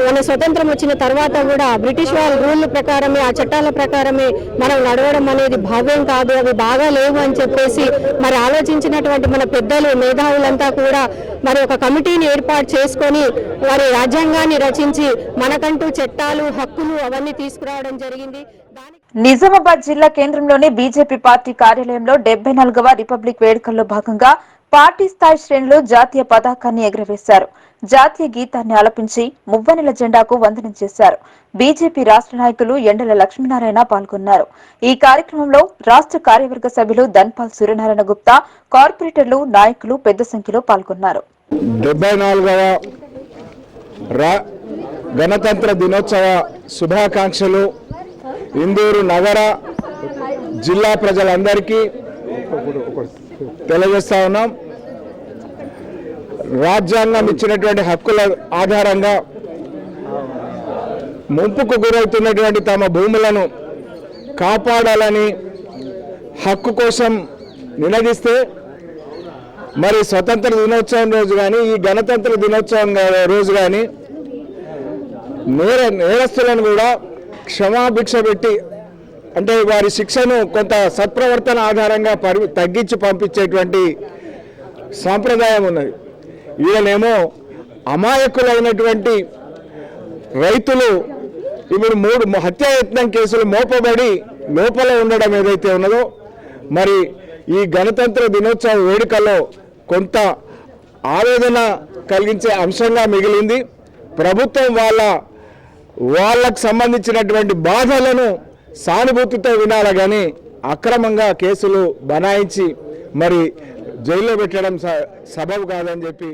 మన స్వతంత్రం వచ్చిన తర్వాత కూడా బ్రిటిష్ వాళ్ళ రూల్ ప్రకారమే, ఆ చట్టాల ప్రకారమే మనం నడవడం అనేది భావ్యం కాదు, అవి బాగా లేవు అని చెప్పేసి మరి ఆలోచించినటువంటి మన పెద్దలు, మేధావులంతా కూడా మరి ఒక కమిటీని ఏర్పాటు చేసుకొని వారి రాజ్యాంగాన్ని రచించి మనకంటూ చట్టాలు, హక్కులు అవన్నీ తీసుకురావడం జరిగింది.
నిజామాబాద్ జిల్లా కేంద్రంలోని బీజేపీ పార్టీ కార్యాలయంలో 74వ రిపబ్లిక్ వేడుకల్లో భాగంగా పార్టీ స్థాయి శ్రేణులు జాతీయ పతాకాన్ని ఎగురవేశారు. జాతీయ గీతాన్ని ఆలపించి మువ్వనెల జెండాకు వందనం చేశారు. బీజేపీ రాష్ట్ర నాయకులు ఎండల లక్ష్మీనారాయణ పాల్గొన్నారు. ఈ కార్యక్రమంలో రాష్ట్ర కార్యవర్గ సభ్యులు ధన్పాల్ సూర్యనారాయణ గుప్తా, కార్పొరేటర్లు, నాయకులు పెద్ద సంఖ్యలో పాల్గొన్నారు.
74వ గణతంత్ర దినోత్సవ శుభాకాంక్షలు ఇందూరు నగర జిల్లా ప్రజలందరికీ తెలియజేస్తా ఉన్నాం. రాజ్యాంగం ఇచ్చినటువంటి హక్కుల ఆధారంగా ముంపుకు గురవుతున్నటువంటి తమ భూములను కాపాడాలని హక్కు కోసం నినదిస్తే మరి స్వతంత్ర దినోత్సవం రోజు కానీ ఈ గణతంత్ర దినోత్సవం రోజు కానీ నేరస్తులను కూడా క్షమాభిక్ష పెట్టి అంటే వారి శిక్షను కొంత సత్ప్రవర్తన ఆధారంగా తగ్గించి పంపించేటువంటి సాంప్రదాయం ఉన్నది. వీళ్ళనేమో అమాయకులైనటువంటి రైతులు ఇప్పుడు 3 హత్యాయత్నం కేసులు మోపబడి లోపల ఉండడం ఏదైతే ఉన్నదో మరి ఈ గణతంత్ర దినోత్సవ వేడుకల్లో కొంత ఆవేదన కలిగించే అంశంగా మిగిలింది. ప్రభుత్వం వాళ్ళకు సంబంధించినటువంటి బాధలను సానుభూతితో వినాలి కానీ అక్రమంగా కేసులు బనాయించి మరి జైల్లో పెట్టడం సబబు కాదని చెప్పి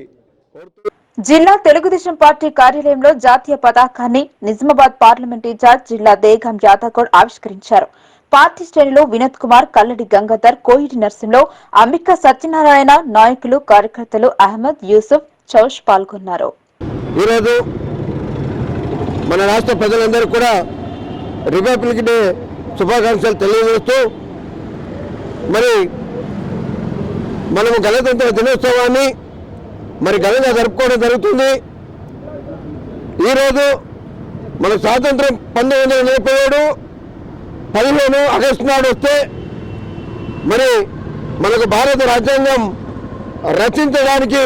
జిల్లా తెలుగుదేశం పార్టీ కార్యాలయంలో జాతీయ పతాకాన్ని నిజామాబాద్ పార్లమెంట్ ఇన్ఛార్జ్ జిల్లా దేగం యాదగౌడ్ ఆవిష్కరించారు. పార్టీ శ్రేణులు వినోద్ కుమార్, కల్లడి గంగాధర్, కోయిటి నర్సింహులు, అంబికా సత్యనారాయణ, నాయకులు, కార్యకర్తలు అహ్మద్, యూసుఫ్, చౌష్ పాల్గొన్నారు.
ఈరోజు మన రాష్ట్ర ప్రజలందరూ కూడా రిపబ్లిక్ డే శుభాకాంక్షలు తెలియజేస్తూ మరి మనము గణతంత్ర దినోత్సవాన్ని మరి ఘనంగా జరుపుకోవడం జరుగుతుంది. ఈరోజు మన స్వాతంత్రం 1947 15 ఆగస్టు నాడు వస్తే మరి మనకు భారత రాజ్యాంగం రచించడానికి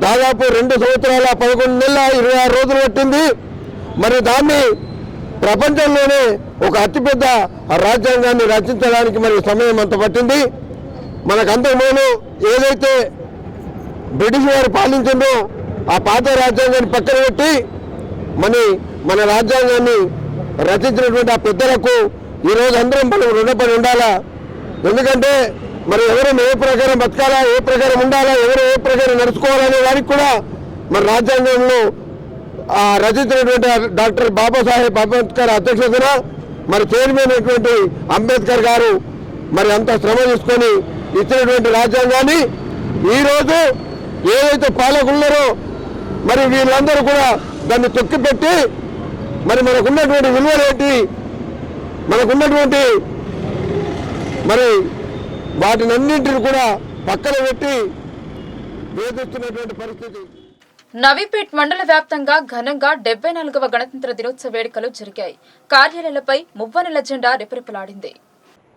దాదాపు 2 సంవత్సరాల 11 నెలల 26 రోజులు పట్టింది. మరి దాన్ని ప్రపంచంలోనే ఒక అతిపెద్ద రాజ్యాంగాన్ని రచించడానికి మరి సమయం అంత పట్టింది. మనకంతకుముందు ఏదైతే బ్రిటిష్ వారు పాలించిందో ఆ పాత రాజ్యాంగాన్ని పక్కన పెట్టి మన రాజ్యాంగాన్ని రచించినటువంటి ఆ పెద్దలకు ఈరోజు అందరం మనం రుణపడి ఉండాలా. ఎందుకంటే మరి ఎవరు ఏ ప్రకారం బతకాలా, ఏ ప్రకారం ఉండాలా, ఎవరు ఏ ప్రకారం నడుచుకోవాలనే వారికి కూడా మన రాజ్యాంగంలో రచించినటువంటి డాక్టర్ బాబాసాహెబ్ అంబేద్కర్ అధ్యక్షతన మరి చైర్మన్ అయినటువంటి అంబేద్కర్ గారు మరి అంత శ్రమ తీసుకొని ఇచ్చినటువంటి రాజ్యాంగాన్ని ఈరోజు ఏదైతే పాలకులున్నారో మరి వీళ్ళందరూ కూడా దాన్ని తొక్కిపెట్టి మరి మనకున్నటువంటి విలువలేంటి, మనకున్నటువంటి మరి వాటినన్నింటిని కూడా పక్కన పెట్టి వేధిస్తున్నటువంటి పరిస్థితి.
నవీపేట్ మండల వ్యాప్తంగా ఘనంగా 74వ గణతంత్ర దినోత్సవ వేడుకలు జరిగాయి. కార్యాలయాలపై మువ్వనెల జెండా రెపరెపలాడింది.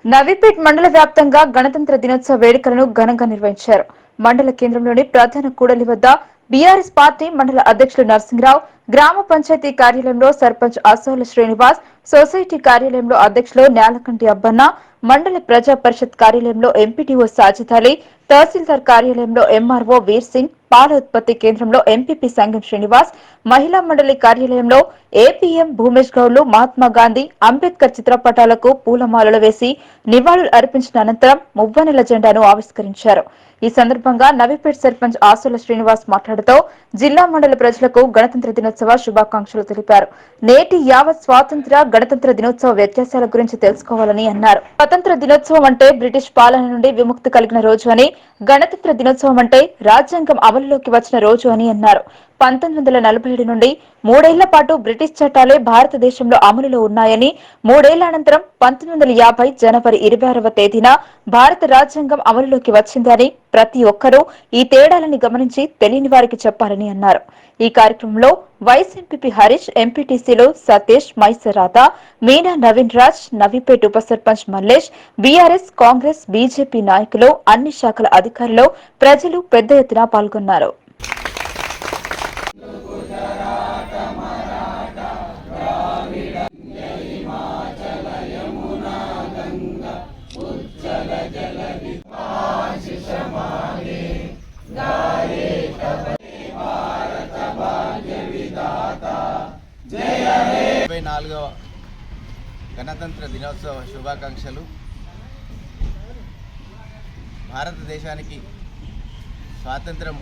నవీపేట్ మండల వ్యాప్తంగా గణతంత్ర దినోత్సవ వేడుకలను ఘనంగా నిర్వహించారు. మండల కేంద్రంలోని ప్రధాన కూడలి వద్ద బీఆర్ఎస్ పార్టీ మండల అధ్యక్షులు నరసింహరావు, గ్రామ పంచాయతీ కార్యాలయంలో సర్పంచ్ అసోల శ్రీనివాస్, సొసైటీ కార్యాలయంలో అధ్యక్షులు నేలకంటి అబ్బన్న, మండల ప్రజా పరిషత్ కార్యాలయంలో ఎంపీటీఓ సాజిద్ అలీ, తహసీల్దార్ కార్యాలయంలో ఎంఆర్ఓ వీర్ సింగ్, పాల ఉత్పత్తి కేంద్రంలో ఎంపీపీ సంగం శ్రీనివాస్, మహిళా మండలి కార్యాలయంలో ఏపీఎం భూమేష్ గౌడ్లు మహాత్మా గాంధీ, అంబేద్కర్ చిత్రపటాలకు పూలమాలలు వేసి నివాళులు అర్పించిన అనంతరం మువ్వనెల జెండాను ఆవిష్కరించారు. ఈ సందర్భంగా నవీపేట్ సర్పంచ్ ఆసుల శ్రీనివాస్ మాట్లాడుతూ జిల్లా మండల ప్రజలకు గణతంత్ర దినోత్సవ శుభాకాంక్షలు తెలిపారు. నేటి యావత్ స్వాతంత్ర్య గణతంత్ర దినోత్సవ వ్యత్యాసాల గురించి తెలుసుకోవాలని అన్నారు. స్వతంత్ర దినోత్సవం అంటే బ్రిటిష్ పాలన నుండి విముక్తి కలిగిన రోజు అని, గణతంత్ర దినోత్సవం అంటే రాజ్యాంగం అమలులోకి వచ్చిన రోజు అని అన్నారు. 1947 నుండి 3 ఏళ్ల పాటు బ్రిటిష్ చట్టాలే భారతదేశంలో అమలులో ఉన్నాయని, 3 ఏళ్ల అనంతరం 1950 జనవరి 26వ తేదీన భారత రాజ్యాంగం అమలులోకి వచ్చిందని ప్రతి ఒక్కరూ ఈ తేడాలని గమనించి తెలియని వారికి చెప్పాలని అన్నారు. ఈ కార్యక్రమంలో వైస్ ఎంపీపీ హరీష్, ఎంపీటీసీలు సతీష్, మైసరాత, మీనా నవీన్ రాజ్, నవీపేట్ ఉప సర్పంచ్ మల్లేష్, బీఆర్ఎస్, కాంగ్రెస్, బీజేపీ నాయకులు, అన్ని శాఖల అధికారులు, ప్రజలు పెద్ద ఎత్తున పాల్గొన్నారు.
భారత 74వ గణతంత్ర దినోత్సవ శుభాకాంక్షలు. భారతదేశానికి స్వాతంత్రం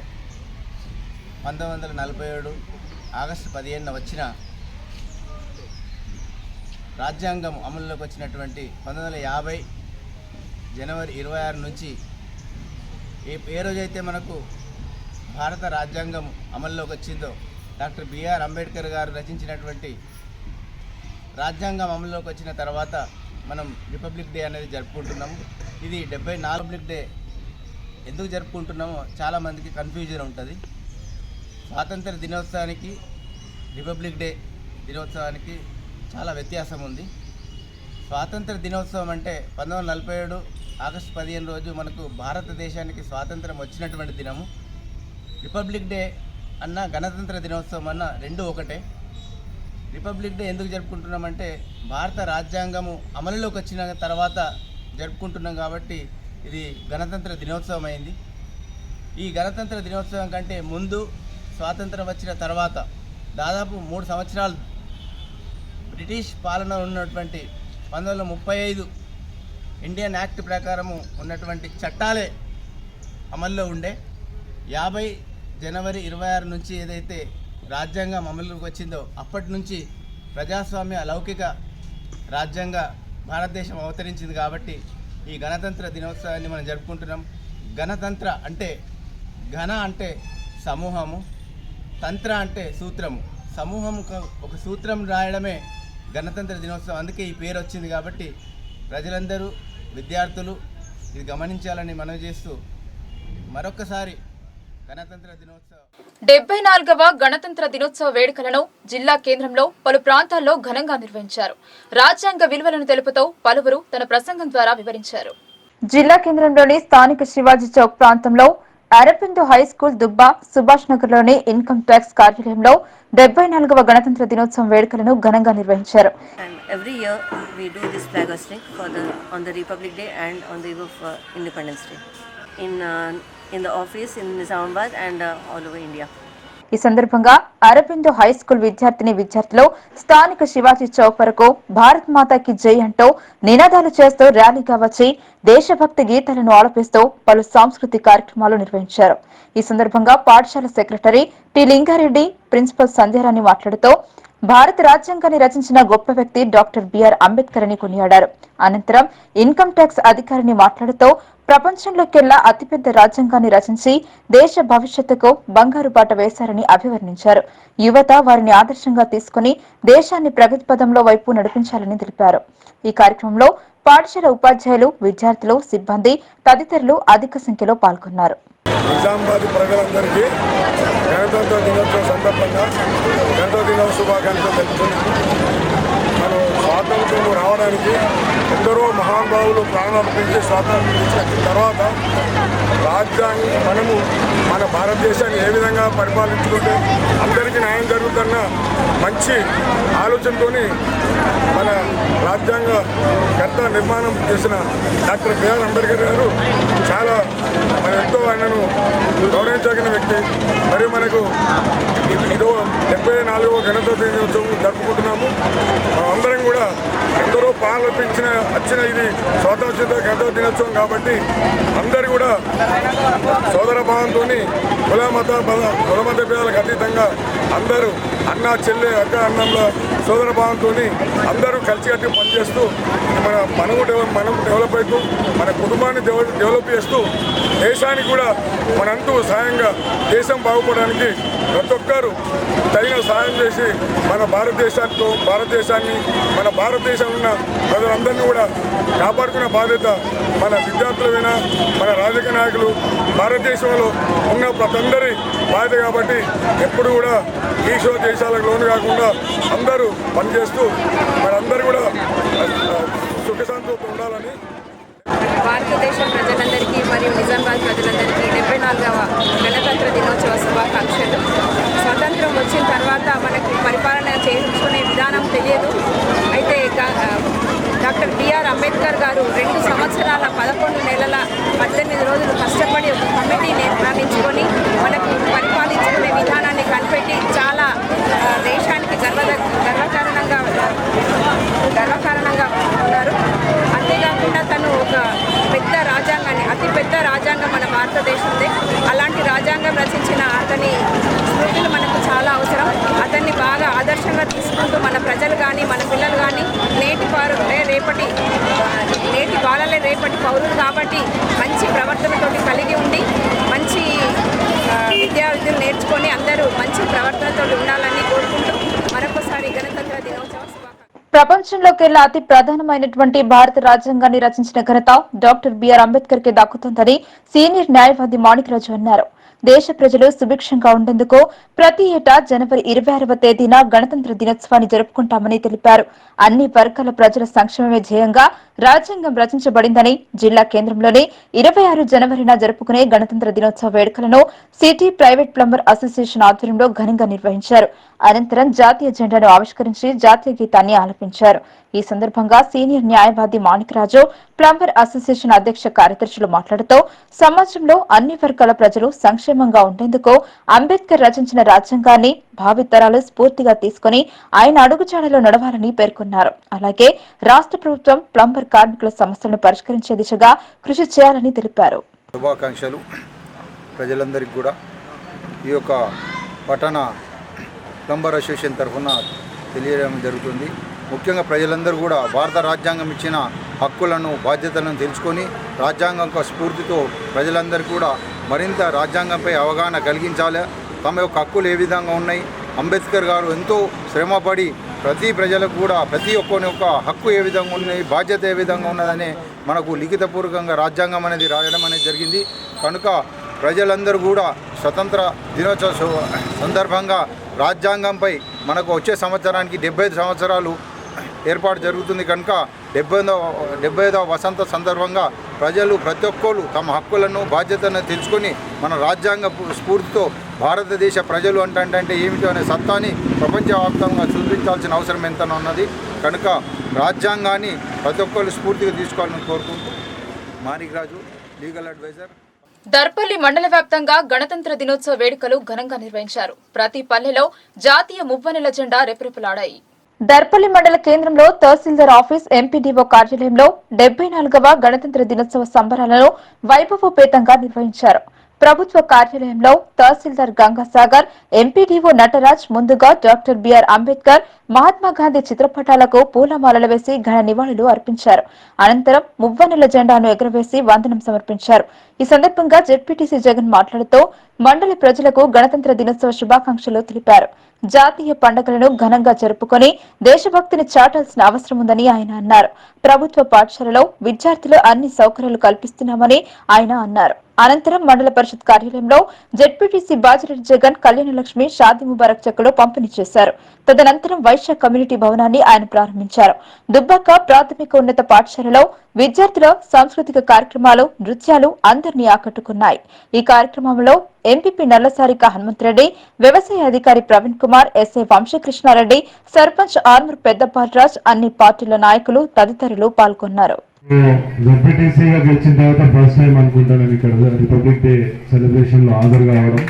1947 ఆగస్టు 15న వచ్చిన రాజ్యాంగం అమలులోకి వచ్చినటువంటి 1950 జనవరి 26 నుంచి ఏ రోజైతే మనకు భారత రాజ్యాంగం అమల్లోకి వచ్చిందో డాక్టర్ బిఆర్ అంబేద్కర్ గారు రచించినటువంటి రాజ్యాంగం అమల్లోకి వచ్చిన తర్వాత మనం రిపబ్లిక్ డే అనేది జరుపుకుంటున్నాము. ఇది 74 రిపబ్లిక్ డే ఎందుకు జరుపుకుంటున్నామో చాలామందికి కన్ఫ్యూజన్ ఉంటుంది. స్వాతంత్ర దినోత్సవానికి రిపబ్లిక్ డే దినోత్సవానికి చాలా వ్యత్యాసం ఉంది. స్వాతంత్ర దినోత్సవం అంటే 1947 ఆగస్టు 15 రోజు మనకు భారతదేశానికి స్వాతంత్రం వచ్చినటువంటి దినము. రిపబ్లిక్ డే అన్న గణతంత్ర దినోత్సవం అన్న రెండు ఒకటే. రిపబ్లిక్ డే ఎందుకు జరుపుకుంటున్నామంటే భారత రాజ్యాంగము అమలులోకి వచ్చిన తర్వాత జరుపుకుంటున్నాం కాబట్టి ఇది గణతంత్ర దినోత్సవం అయింది. ఈ గణతంత్ర దినోత్సవం కంటే ముందు స్వాతంత్రం వచ్చిన తర్వాత దాదాపు 3 సంవత్సరాలు బ్రిటిష్ పాలన ఉన్నటువంటి 1935 ఇండియన్ యాక్ట్ ప్రకారము ఉన్నటువంటి చట్టాలే అమల్లో ఉండే. 50 జనవరి 26 నుంచి ఏదైతే రాజ్యాంగం అమలులోకి వచ్చిందో అప్పటి నుంచి ప్రజాస్వామ్య లౌకిక రాజ్యాంగ భారతదేశం అవతరించింది. కాబట్టి ఈ గణతంత్ర దినోత్సవాన్ని మనం జరుపుకుంటున్నాం. గణతంత్ర అంటే ఘన అంటే సమూహము, తంత్ర అంటే సూత్రము. సమూహం ఒక సూత్రం రాయడమే గణతంత్ర దినోత్సవం. అందుకే ఈ పేరు వచ్చింది. కాబట్టి ప్రజలందరూ విద్యార్థులు ఇది గమనించాలని మనవి చేస్తూ మరొకసారి గణతంత్ర దినోత్సవం
74వ గణతంత్ర దినోత్సవ వేడుకలను జిల్లా కేంద్రంలో పలు ప్రాంతాల్లో ఘనంగా నిర్వహించారు. రాజ్యాంగ విలువలను తెలుపుతూ పలువురు తన ప్రసంగం ద్వారా వివరించారు. జిల్లా కేంద్రంలోని స్థానిక శివాజీ చౌక్ ప్రాంతంలో అరబిందో హై స్కూల్ దుబ్బా, సుభాష్ నగర్లోని ఇన్కమ్ ట్యాక్స్ కార్యాలయంలో 74వ గణతంత్ర దినోత్సవం వేడుకలను ఘనంగా నిర్వహించారు.
Every year we do this flag hosting on the Republic Day and on the eve of Independence Day in the office in Nizamabad and all over India.
ఈ సందర్భంగా Aurobindo high school విద్యార్థులు స్థానిక శివాజీ చౌక్ వరకు భారత్ మాతాకి జై అంటూ నినాదాలు చేస్తూ ర్యాలీగా వచ్చి దేశభక్తి గీతాలను ఆలపిస్తూ పలు సాంస్కృతిక కార్యక్రమాలు నిర్వహించారు. ఈ సందర్భంగా పాఠశాల secretary T Lingareddy, principal Sandhyarani మాట్లాడుతూ భారత రాజ్యాంగాన్ని రచించిన గొప్ప వ్యక్తి డాక్టర్ బిఆర్ అంబేద్కర్ అని కొనియాడారు. అనంతరం ఇన్కమ్ ట్యాక్స్ అధికారిని మాట్లాడుతూ ప్రపంచంలోకెల్లా అతిపెద్ద రాజ్యాంగాన్ని రచించి దేశ భవిష్యత్తుకు బంగారు బాట వేశారని అభివర్ణించారు. యువత వారిని ఆదర్శంగా తీసుకుని దేశాన్ని ప్రగతి పదంలో వైపు నడిపించాలని తెలిపారు. ఈ కార్యక్రమంలో పాఠశాల ఉపాధ్యాయులు, విద్యార్థులు, సిబ్బంది తదితరులు అధిక సంఖ్యలో పాల్గొన్నారు.
నిజామాబాద్ ప్రజలందరికీ గణతంత్ర దినోత్సవం సందర్భంగా గణతంత్ర దినోత్సవ శుభాకాంక్షలు తెలుపుతున్నాను. మనం స్వాతంత్రం రావడానికి ఎందరో మహానుభావులు ప్రాణార్పించి స్వాతంత్రం తీసుకొచ్చిన తర్వాత మనము మన భారతదేశాన్ని ఏ విధంగా పరిపాలించుకుంటే అందరికీ న్యాయం జరుగుతున్న మంచి ఆలోచనతో మన రాజ్యాంగ కర్త నిర్మాణం చేసిన డాక్టర్ బిఆర్ అంబేద్కర్ గారు చాలా ఎంతో ఆయనను గౌరవించగిన వ్యక్తి. మరియు మనకు ఇదో 74వ గణతంత్ర దినోత్సవం జరుపుకుంటున్నాము. అందరం కూడా ఎందరో వచ్చిన ఇది స్వాతంత్ర గణతంత్ర దినోత్సవం కాబట్టి అందరూ కూడా సోదర భావంతో కుల మత భేదాలకు అతీతంగా అందరూ అన్న చెల్లె అక్క అన్నంలో సోదర భావంతో అందరూ కలిసికట్టి పనిచేస్తూ మనము డెవలప్ అవుతూ మన కుటుంబాన్ని డెవలప్ చేస్తూ దేశానికి కూడా మనంటూ సాయంగా దేశం బాగుపడడానికి ప్రతి ఒక్కరు తగిన సాయం చేసి మన భారతదేశాన్ని మన భారతదేశంలో ఉన్న ప్రజలందరినీ కూడా కాపాడుకునే బాధ్యత మన విద్యార్థులైనా మన రాజకీయ నాయకులు భారతదేశంలో ఉన్న ప్రతి అందరి బాధ్యత. కాబట్టి ఎప్పుడు కూడా ఈశ్వర దేశాలకు లోను కాకుండా అందరూ పనిచేస్తూ మనందరూ కూడా సుఖశాంతితో ఉండాలని
భారతదేశం ప్రజలందరికీ మరియు నిజామాబాద్ ప్రజలందరికీ 74వ గణతంత్ర దినోత్సవ శుభాకాంక్షలు. స్వతంత్రం వచ్చిన తర్వాత మనకి పరిపాలన చేసుకునే విధానం తెలియదు. అయితే డాక్టర్ బిఆర్ అంబేద్కర్ గారు 2 సంవత్సరాల 11 నెలల 18 రోజులు కష్టపడి ఒక కమిటీని నిర్ణయించుకొని మనకు పరిపాలించుకునే విధానాన్ని కనిపెట్టి చాలా దేశానికి గర్వకారణంగా భారతదేశందే. అలాంటి రాజ్యాంగం రచించిన అతని స్మృతులు మనకు చాలా అవసరం. అతన్ని బాగా ఆదర్శంగా తీసుకుంటూ మన ప్రజలు కానీ మన పిల్లలు కానీ నేటి బాలలే రేపటి పౌరులు కాబట్టి మంచి ప్రవర్తనతోటి కలిగి ఉండి మంచి విద్యలు నేర్చుకొని అందరూ మంచి ప్రవర్తనతో ఉండాలని కోరుకుంటూ మరొకసారి గణతంత్ర దినోత్సవ
ప్రపంచంలోకెల్లా అతి ప్రధానమైనటువంటి భారత రాజ్యాంగాన్ని రచించిన ఘనత డాక్టర్ బిఆర్ అంబేద్కర్ కి దక్కుతుందని సీనియర్ న్యాయవాది మాణిక్రాజు అన్నారు. దేశ ప్రజలు సుభిక్షంగా ఉండేందుకు ప్రతి ఏటా జనవరి 26వ తేదీన గణతంత్ర దినోత్సవాన్ని జరుపుకుంటామని తెలిపారు. అన్ని వర్గాల ప్రజల సంక్షేమమే ధ్యేయంగా రాజ్యాంగం రచించబడిందని, జిల్లా కేంద్రంలోని 26 జనవరిన జరుపుకునే గణతంత్ర దినోత్సవ వేడుకలను సిటీ ప్రైవేట్ ప్లంబర్ అసోసియేషన్ ఆధ్వర్యంలో ఘనంగా నిర్వహించారు. అనంతరం జాతీయ జెండాను ఆవిష్కరించి జాతీయ గీతాన్ని ఆలపించారు. ఈ సందర్భంగా సీనియర్ న్యాయవాది మాణిక్రాజు, ప్లంబర్ అసోసియేషన్ అధ్యక్ష కార్యదర్శులు మాట్లాడుతూ సమాజంలో అన్ని వర్గాల ప్రజలు సంక్షేమంగా ఉండేందుకు అంబేద్కర్ రచించిన రాజ్యాంగాన్ని భావితరాలు స్ఫూర్తిగా తీసుకుని ఆయన అడుగుజాడలో నడవాలని పేర్కొన్నారు. అలాగే రాష్ట్ర ప్రభుత్వం ప్లంబర్ కార్మికుల సమస్యలను పరిష్కరించే దిశగా కృషి చేయాలని తెలిపారు.
శుభాకాంక్షలు ప్రజలందరికీ కూడా. ఈ యొక్క పట్టణ ప్లంబర్ అసోసియేషన్ తరఫున తెలియడం జరుగుతుంది. ముఖ్యంగా ప్రజలందరూ కూడా భారత రాజ్యాంగం ఇచ్చిన హక్కులను బాధ్యతలను తెలుసుకొని రాజ్యాంగం స్ఫూర్తితో ప్రజలందరూ కూడా మరింత రాజ్యాంగంపై అవగాహన కలిగించాలి. తమ యొక్క హక్కులు ఏ విధంగా ఉన్నాయి, అంబేద్కర్ గారు ఎంతో శ్రమపడి ప్రతి ప్రజలకు కూడా ప్రతి ఒక్కరి యొక్క హక్కు ఏ విధంగా ఉన్నాయి, బాధ్యత ఏ విధంగా ఉన్నదని మనకు లిఖితపూర్వకంగా రాజ్యాంగం అనేది రాయడం అనేది జరిగింది. కనుక ప్రజలందరూ కూడా స్వతంత్ర దినోత్సవ సందర్భంగా రాజ్యాంగంపై మనకు వచ్చే సంవత్సరానికి 75 సంవత్సరాలు ఏర్పాటు జరుగుతుంది. కనుక 75వ వసంత సందర్భంగా ప్రజలు ప్రతి ఒక్కరు తమ హక్కులను బాధ్యతలను తెలుసుకొని మన రాజ్యాంగ స్ఫూర్తితో భారతదేశ ప్రజలు అంటే ఏమిటో అనే సత్తాని ప్రపంచవ్యాప్తంగా చూపించాల్సిన అవసరం ఎంతనో ఉన్నది. కనుక రాజ్యాంగాన్ని ప్రతి ఒక్కరు స్ఫూర్తిగా తీసుకోవాలని కోరుకుంటూ మాణిక్రాజు, లీగల్ అడ్వైజర్.
దర్పల్లి మండల వ్యాప్తంగా గణతంత్ర దినోత్సవ వేడుకలు ఘనంగా నిర్వహించారు. ప్రతి పల్లెలో జాతీయ మువ్వనెల జెండా రెపరెపలాడాయి. దర్పల్లి మండల కేంద్రంలో తహసీల్దార్ ఆఫీస్, ఎంపీడీఓ కార్యాలయంలో 74వ గణతంత్ర దినోత్సవ సంబరాలను వైభవోపేతంగా నిర్వహించారు. ప్రభుత్వ కార్యాలయంలో తహసీల్దార్ గంగాసాగర్, ఎంపీడీఓ నటరాజ్ ముందుగా డాక్టర్ బిఆర్ అంబేద్కర్, మహాత్మాగాంధీ చిత్రపటాలకు పూలమాలలు వేసి ఘన నివాళులు అర్పించారు. అనంతరం మువ్వనెల జెండాను ఎగురవేసి వందనం సమర్పించారు. ఈ సందర్భంగా జెడ్పీటీసీ జగన్ మాట్లాడుతూ మండలి ప్రజలకు గణతంత్ర దినోత్సవ శుభాకాంక్షలు తెలిపారు. జాతీయ పండుగలను ఘనంగా జరుపుకుని దేశభక్తిని చాటాల్సిన అవసరం ఉందని ఆయన అన్నారు. ప్రభుత్వ పాఠశాలలో విద్యార్థులు అన్ని సౌకర్యాలు కల్పిస్తున్నామని ఆయన అన్నారు. అనంతరం మండల పరిషత్ కార్యాలయంలో జెడ్పీటీసీ బాజిరెడ్డి జగన్ కళ్యాణలక్ష్మి షాదీ ముబారక్ చెక్కులు పంపిణీ చేశారు. తదనంతరం వైశ్య కమ్యూనిటీ భవనాన్ని ఆయన ప్రారంభించారు. దుబ్బాక ప్రాథమిక ఉన్నత పాఠశాలలో విద్యార్థుల సాంస్కృతిక కార్యక్రమాలు, నృత్యాలు అందరినీ ఆకట్టుకున్నాయి. ఈ కార్యక్రమంలో ఎంపీపీ నల్లసారిక హనుమంతరెడ్డి, వ్యవసాయ అధికారి ప్రవీణ్ కుమార్, ఎస్ఐ వంశీకృష్ణారెడ్డి, సర్పంచ్ ఆర్మూర్ పెద్దపాలరాజ్, అన్ని పార్టీల నాయకులు తదితరులు పాల్గొన్నారు.
జెడ్పీటీసీగా గెలిచిన తర్వాత ఫస్ట్ టైం అనుకుంటాను ఇక్కడ రిపబ్లిక్ డే సెలబ్రేషన్ లో హాజరు కావడం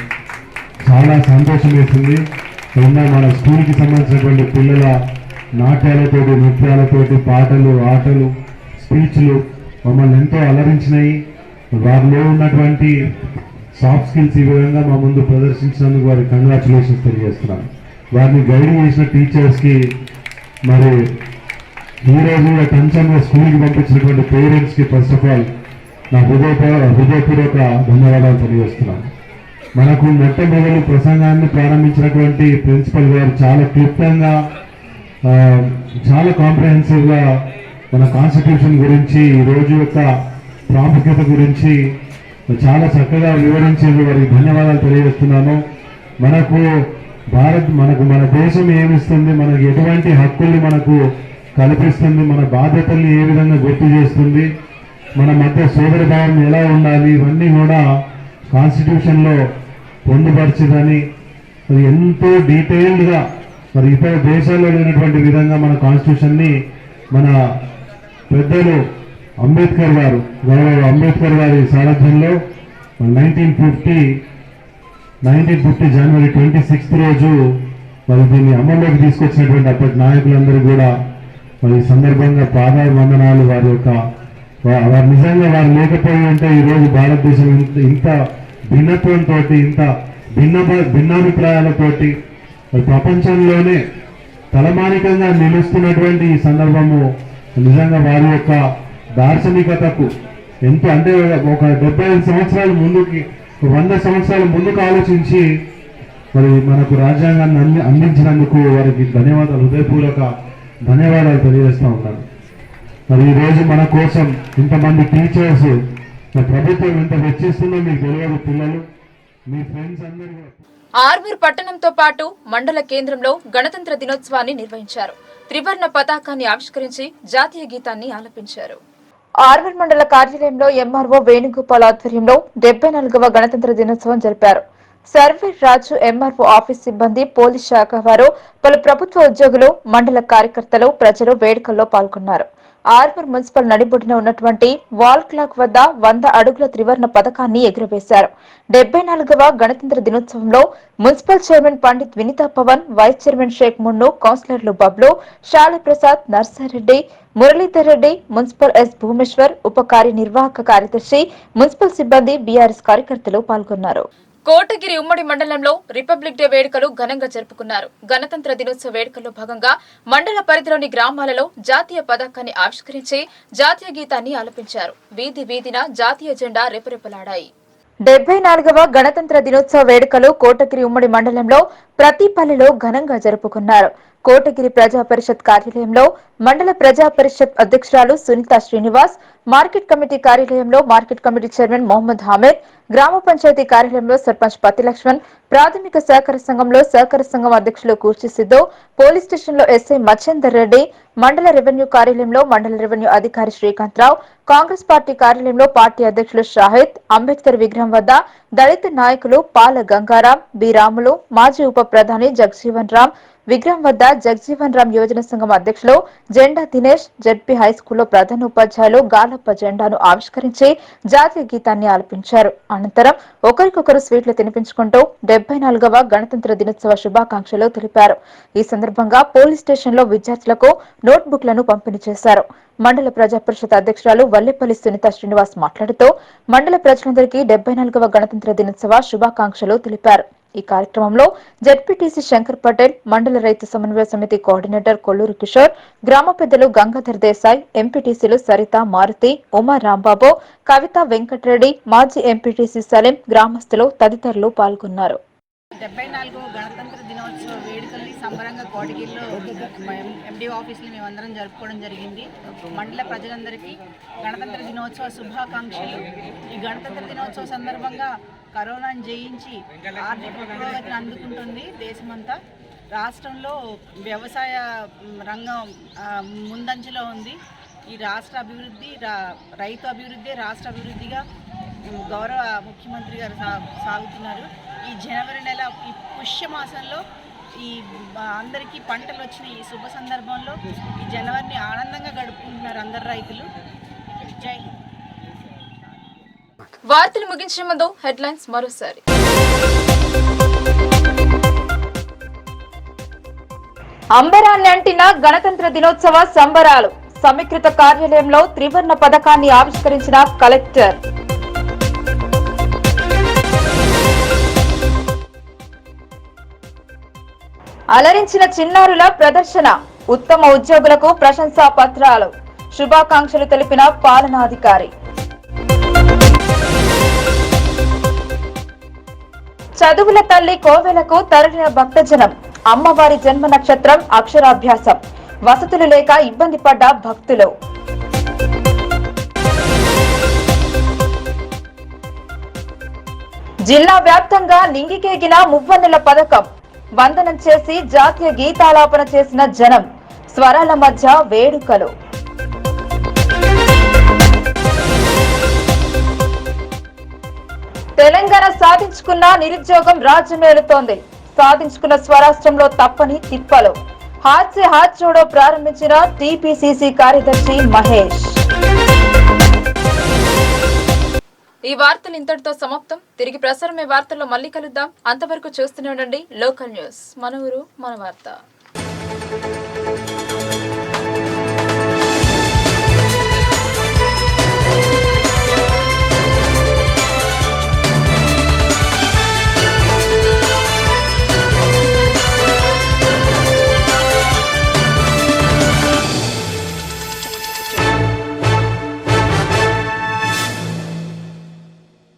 చాలా సంతోషం వేస్తుంది. మన స్కూల్కి సంబంధించినటువంటి పిల్లల నాట్యాలతోటి, నృత్యాలతోటి, పాటలు, ఆటలు, స్పీచ్లు మమ్మల్ని ఎంతో అలరించినాయి. వారిలో ఉన్నటువంటి సాఫ్ట్ స్కిల్స్ ఈ విధంగా మా ముందు ప్రదర్శించినందుకు వారికి కంగ్రాచులేషన్స్ తెలియజేస్తున్నాను. వారిని గైడ్ చేసిన టీచర్స్కి, మరి ఈరోజు టెన్షన్గా స్కూల్కి పంపించినటువంటి పేరెంట్స్కి ఫస్ట్ ఆఫ్ ఆల్ నా హృదయపూర్వక ధన్యవాదాలు తెలియజేస్తున్నాను. మనకు మొట్టమొదటి ప్రసంగాన్ని ప్రారంభించినటువంటి ప్రిన్సిపల్ గారు చాలా క్లుప్తంగా, చాలా కాంప్రహెన్సివ్గా మన కాన్స్టిట్యూషన్ గురించి, ఈ రోజు యొక్క ప్రాముఖ్యత గురించి చాలా చక్కగా వివరించేందుకు వారికి ధన్యవాదాలు తెలియజేస్తున్నాను. మన దేశం ఏమిస్తుంది, మనకు ఎటువంటి హక్కుల్ని మనకు కల్పిస్తుంది, మన బాధ్యతల్ని ఏ విధంగా గుర్తు చేస్తుంది, మన మధ్య సోదర భావం ఎలా ఉండాలి, ఇవన్నీ కూడా కాన్స్టిట్యూషన్లో పొందుపరిచిందని అది ఎంతో డీటెయిల్డ్గా మరి ఇతర దేశాల్లో లేనటువంటి విధంగా మన కాన్స్టిట్యూషన్ని మన పెద్దలు అంబేద్కర్ గారు, గౌరవ అంబేద్కర్ గారి సారథ్యంలో 1950 జనవరి 26 రోజు మరి దీన్ని అమల్లోకి తీసుకొచ్చినటువంటి అప్పటి నాయకులందరూ కూడా మరి ఈ సందర్భంగా పాదాభివందనాలు, వారి యొక్క వారు నిజంగా వారు లేకపోయి ఉంటే ఈరోజు భారతదేశం ఇంత భిన్నత్వంతో ఇంత భిన్నాభిప్రాయాలతోటి ప్రపంచంలోనే తలమానికంగా నిలుస్తున్నటువంటి ఈ సందర్భము నిజంగా వారి యొక్క దార్శనికతకు ఎంతో అంటే ఒక 75 సంవత్సరాల ముందుకి 100 సంవత్సరాల ముందుకు ఆలోచించి మరి మనకు రాజ్యాంగాన్ని అందించినందుకు వారికి ధన్యవాదాలు, హృదయపూర్వక ధన్యవాదాలు తెలియజేస్తూ ఉన్నాను. మరి ఈరోజు మన కోసం ఇంతమంది టీచర్స్, ప్రభుత్వం ఎంత వెచ్చిస్తుందో మీకు తెలియదు. పిల్లలు, మీ ఫ్రెండ్స్ అందరూ.
ఆర్మూర్ పట్టణంతో పాటు మండల కేంద్రంలో గణతంత్ర దినోత్సవాన్ని నిర్వహించారు. త్రివర్ణ పతాకాన్ని ఆవిష్కరించి జాతీయ గీతాన్ని ఆలపించారు. ఆర్మూర్ మండల కార్యాలయంలో ఎంఆర్ఓ వేణుగోపాల్ ఆధ్వర్యంలో 74వ గణతంత్ర దినోత్సవం జరిపారు. సర్వేర్ రాజు, ఎంఆర్ఓ ఆఫీస్ సిబ్బంది, పోలీస్ శాఖ వారు, పలు ప్రభుత్వ ఉద్యోగులు, మండల కార్యకర్తలు, ప్రజలు వేడుకల్లో పాల్గొన్నారు. ఆర్మూర్ మున్సిపల్ నడిబొడ్డున ఉన్నటువంటి వాల్ క్లాక్ వద్ద 100 అడుగుల త్రివర్ణ పథకాన్ని ఎగురవేశారు. 74వ గణతంత్ర దినోత్సవంలో municipal chairman Pandit Vineeta Pavan, vice chairman Sheikh Munnu, కౌన్సిలర్లు బబ్లు, శాలి ప్రసాద్, నర్సారెడ్డి, మురళీధర్ రెడ్డి, మున్సిపల్ ఎస్ భూమేశ్వర్, ఉప కార్యనిర్వాహక కార్యదర్శి, మున్సిపల్ సిబ్బంది, బీఆర్ఎస్ కార్యకర్తలు పాల్గొన్నారు. కోటగిరి ఉమ్మడి మండలంలో రిపబ్లిక్ డే వేడుకలు ఘనంగా జరుపుకున్నారు. గణతంత్ర దినోత్సవ వేడుకల్లో భాగంగా మండల పరిధిలోని గ్రామాలలో జాతీయ పతాకాన్ని ఆవిష్కరించి జాతీయ గీతాన్ని ఆలపించారు. వీధి వీధిన జాతీయ జెండా రెపరెపలాడాయి. 74వ గణతంత్ర దినోత్సవ వేడుకలు కోటగిరి ఉమ్మడి మండలంలో ప్రతి పల్లెలో ఘనంగా జరుపుకున్నారు. కోటగిరి ప్రజా పరిషత్ కార్యాలయంలో మండల ప్రజా పరిషత్ అధ్యక్షురాలు సునీత శ్రీనివాస్, మార్కెట్ కమిటీ కార్యాలయంలో market committee chairman Mohammed Hameed, గ్రామ పంచాయతీ కార్యాలయంలో సర్పంచ్ పతి లక్ష్మణ్, ప్రాథమిక సహకార సంఘంలో సహకార సంఘం అధ్యక్షులు కూర్చి సిద్ధు, పోలీస్ స్టేషన్లో ఎస్ఐ మచ్చేందర్ రెడ్డి, మండల రెవెన్యూ కార్యాలయంలో మండల రెవెన్యూ అధికారి శ్రీకాంతరావు, కాంగ్రెస్ పార్టీ కార్యాలయంలో పార్టీ అధ్యక్షులు షాహిద్, అంబేద్కర్ విగ్రహం వద్ద దళిత నాయకులు పాల గంగారాం, బి రాములు, మాజీ ఉప ప్రధాని జగజీవన్ రామ్ విగ్రహం వద్ద జగజీవన్ రామ్ యువజన సంఘం అధ్యక్షులు జెండా దినేష్, జెడ్పీ హైస్కూల్లో ప్రధాన ఉపాధ్యాయులు గాలప్ప జెండాను ఆవిష్కరించి జాతీయ గీతాన్ని ఆలపించారు. అనంతరం ఒకరికొకరు స్వీట్లు తినిపించుకుంటూ 74వ గణతంత్ర దినోత్సవ శుభాకాంక్షలు తెలిపారు. ఈ సందర్భంగా పోలీస్ స్టేషన్లో విద్యార్థులకు నోట్బుక్లను పంపిణీ చేశారు. మండల ప్రజా పరిషత్ అధ్యక్షురాలు వల్లేపల్లి సునీత శ్రీనివాస్ మాట్లాడుతూ మండల ప్రజలందరికీ 74వ గణతంత్ర దినోత్సవ శుభాకాంక్షలు తెలిపారు. ఈ కార్యక్రమంలో జెడ్పీటీసీ శంకర్ పటేల్, మండల రైతు సమన్వయ సమితి కోఆర్డినేటర్ కొల్లూరు కిషోర్, గ్రామ పెద్దలు గంగాధర్ దేశాయ్, ఎంపీటీసీలు సరిత, మారుతి, ఉమా రాంబాబు, కవిత, వెంకటరెడ్డి, మాజీ ఎంపీటీసీ సలీం, గ్రామస్తులు తదితరులు పాల్గొన్నారు.
74వ గణతంత్ర దినోత్సవ వేడుకల్ని సంబరంగా కోటగిరిలో ఎండిఓ ఆఫీస్లో మేమందరం జరుపుకోవడం జరిగింది. మండల ప్రజలందరికీ గణతంత్ర దినోత్సవ శుభాకాంక్షలు. ఈ గణతంత్ర దినోత్సవ సందర్భంగా కరోనాను జయించి ఆర్థిక పురోగతిని అందుకుంటుంది దేశమంతా. రాష్ట్రంలో వ్యవసాయ రంగం ముందంజలో ఉంది. ఈ రాష్ట్ర అభివృద్ధి, రైతు అభివృద్ధి రాష్ట్ర అభివృద్ధిగా గౌరవ ముఖ్యమంత్రి గారు సాగుతున్నారు. ఈ జనవరి నెల ఈ పుష్యమాసంలో ఈ అందరికీ పంటలు వచ్చిన ఈ శుభ సందర్భంలో ఈ జనవరిని ఆనందంగా గడుపుకుంటున్నారు అందరు రైతులు. జై హింద్.
వార్తలు ముగించే ముందు హెడ్లైన్స్ మరోసారి. అంబరాన్ని అంటిన గణతంత్ర దినోత్సవ సంబరాలు. సమీకృత కార్యాలయంలో త్రివర్ణ పథకాన్ని ఆవిష్కరించిన కలెక్టర్. అలరించిన చిన్నారుల ప్రదర్శన. ఉత్తమ ఉద్యోగులకు ప్రశంసా పత్రాలు. శుభాకాంక్షలు తెలిపిన పాలనాధికారి. చదువుల తల్లి కోవెలకు తరలిన భక్తజనం. అమ్మవారి జన్మ నక్షత్రం అక్షరాభ్యాసం. వసతులు లేక ఇబ్బంది పడ్డ భక్తులు. జిల్లా వ్యాప్తంగా నింగికేగిన మువ్వన్నెల పథకం. వందనం చేసి జాతీయ గీతాలాపన చేసిన జనం. స్వరాల మధ్య వేడుకలు. తెలంగాణ సాధించుకున్న నిరుద్యోగం రాజ్యమేలుతోంది. సాధించుకున్న స్వరాష్ట్రంలో తప్పని తిప్పలు. హాత్ సే హాత్ జోడో ప్రారంభించిన టీపీసీసీ కార్యదర్శి మహేష్. ఈ వార్తలు ఇంతటితో సమాప్తం. తిరిగి ప్రసారమే వార్తల్లో మళ్ళీ కలుద్దాం. అంతవరకు చూస్తూనే ఉండండి లోకల్ న్యూస్. మన ఊరు మన వార్త.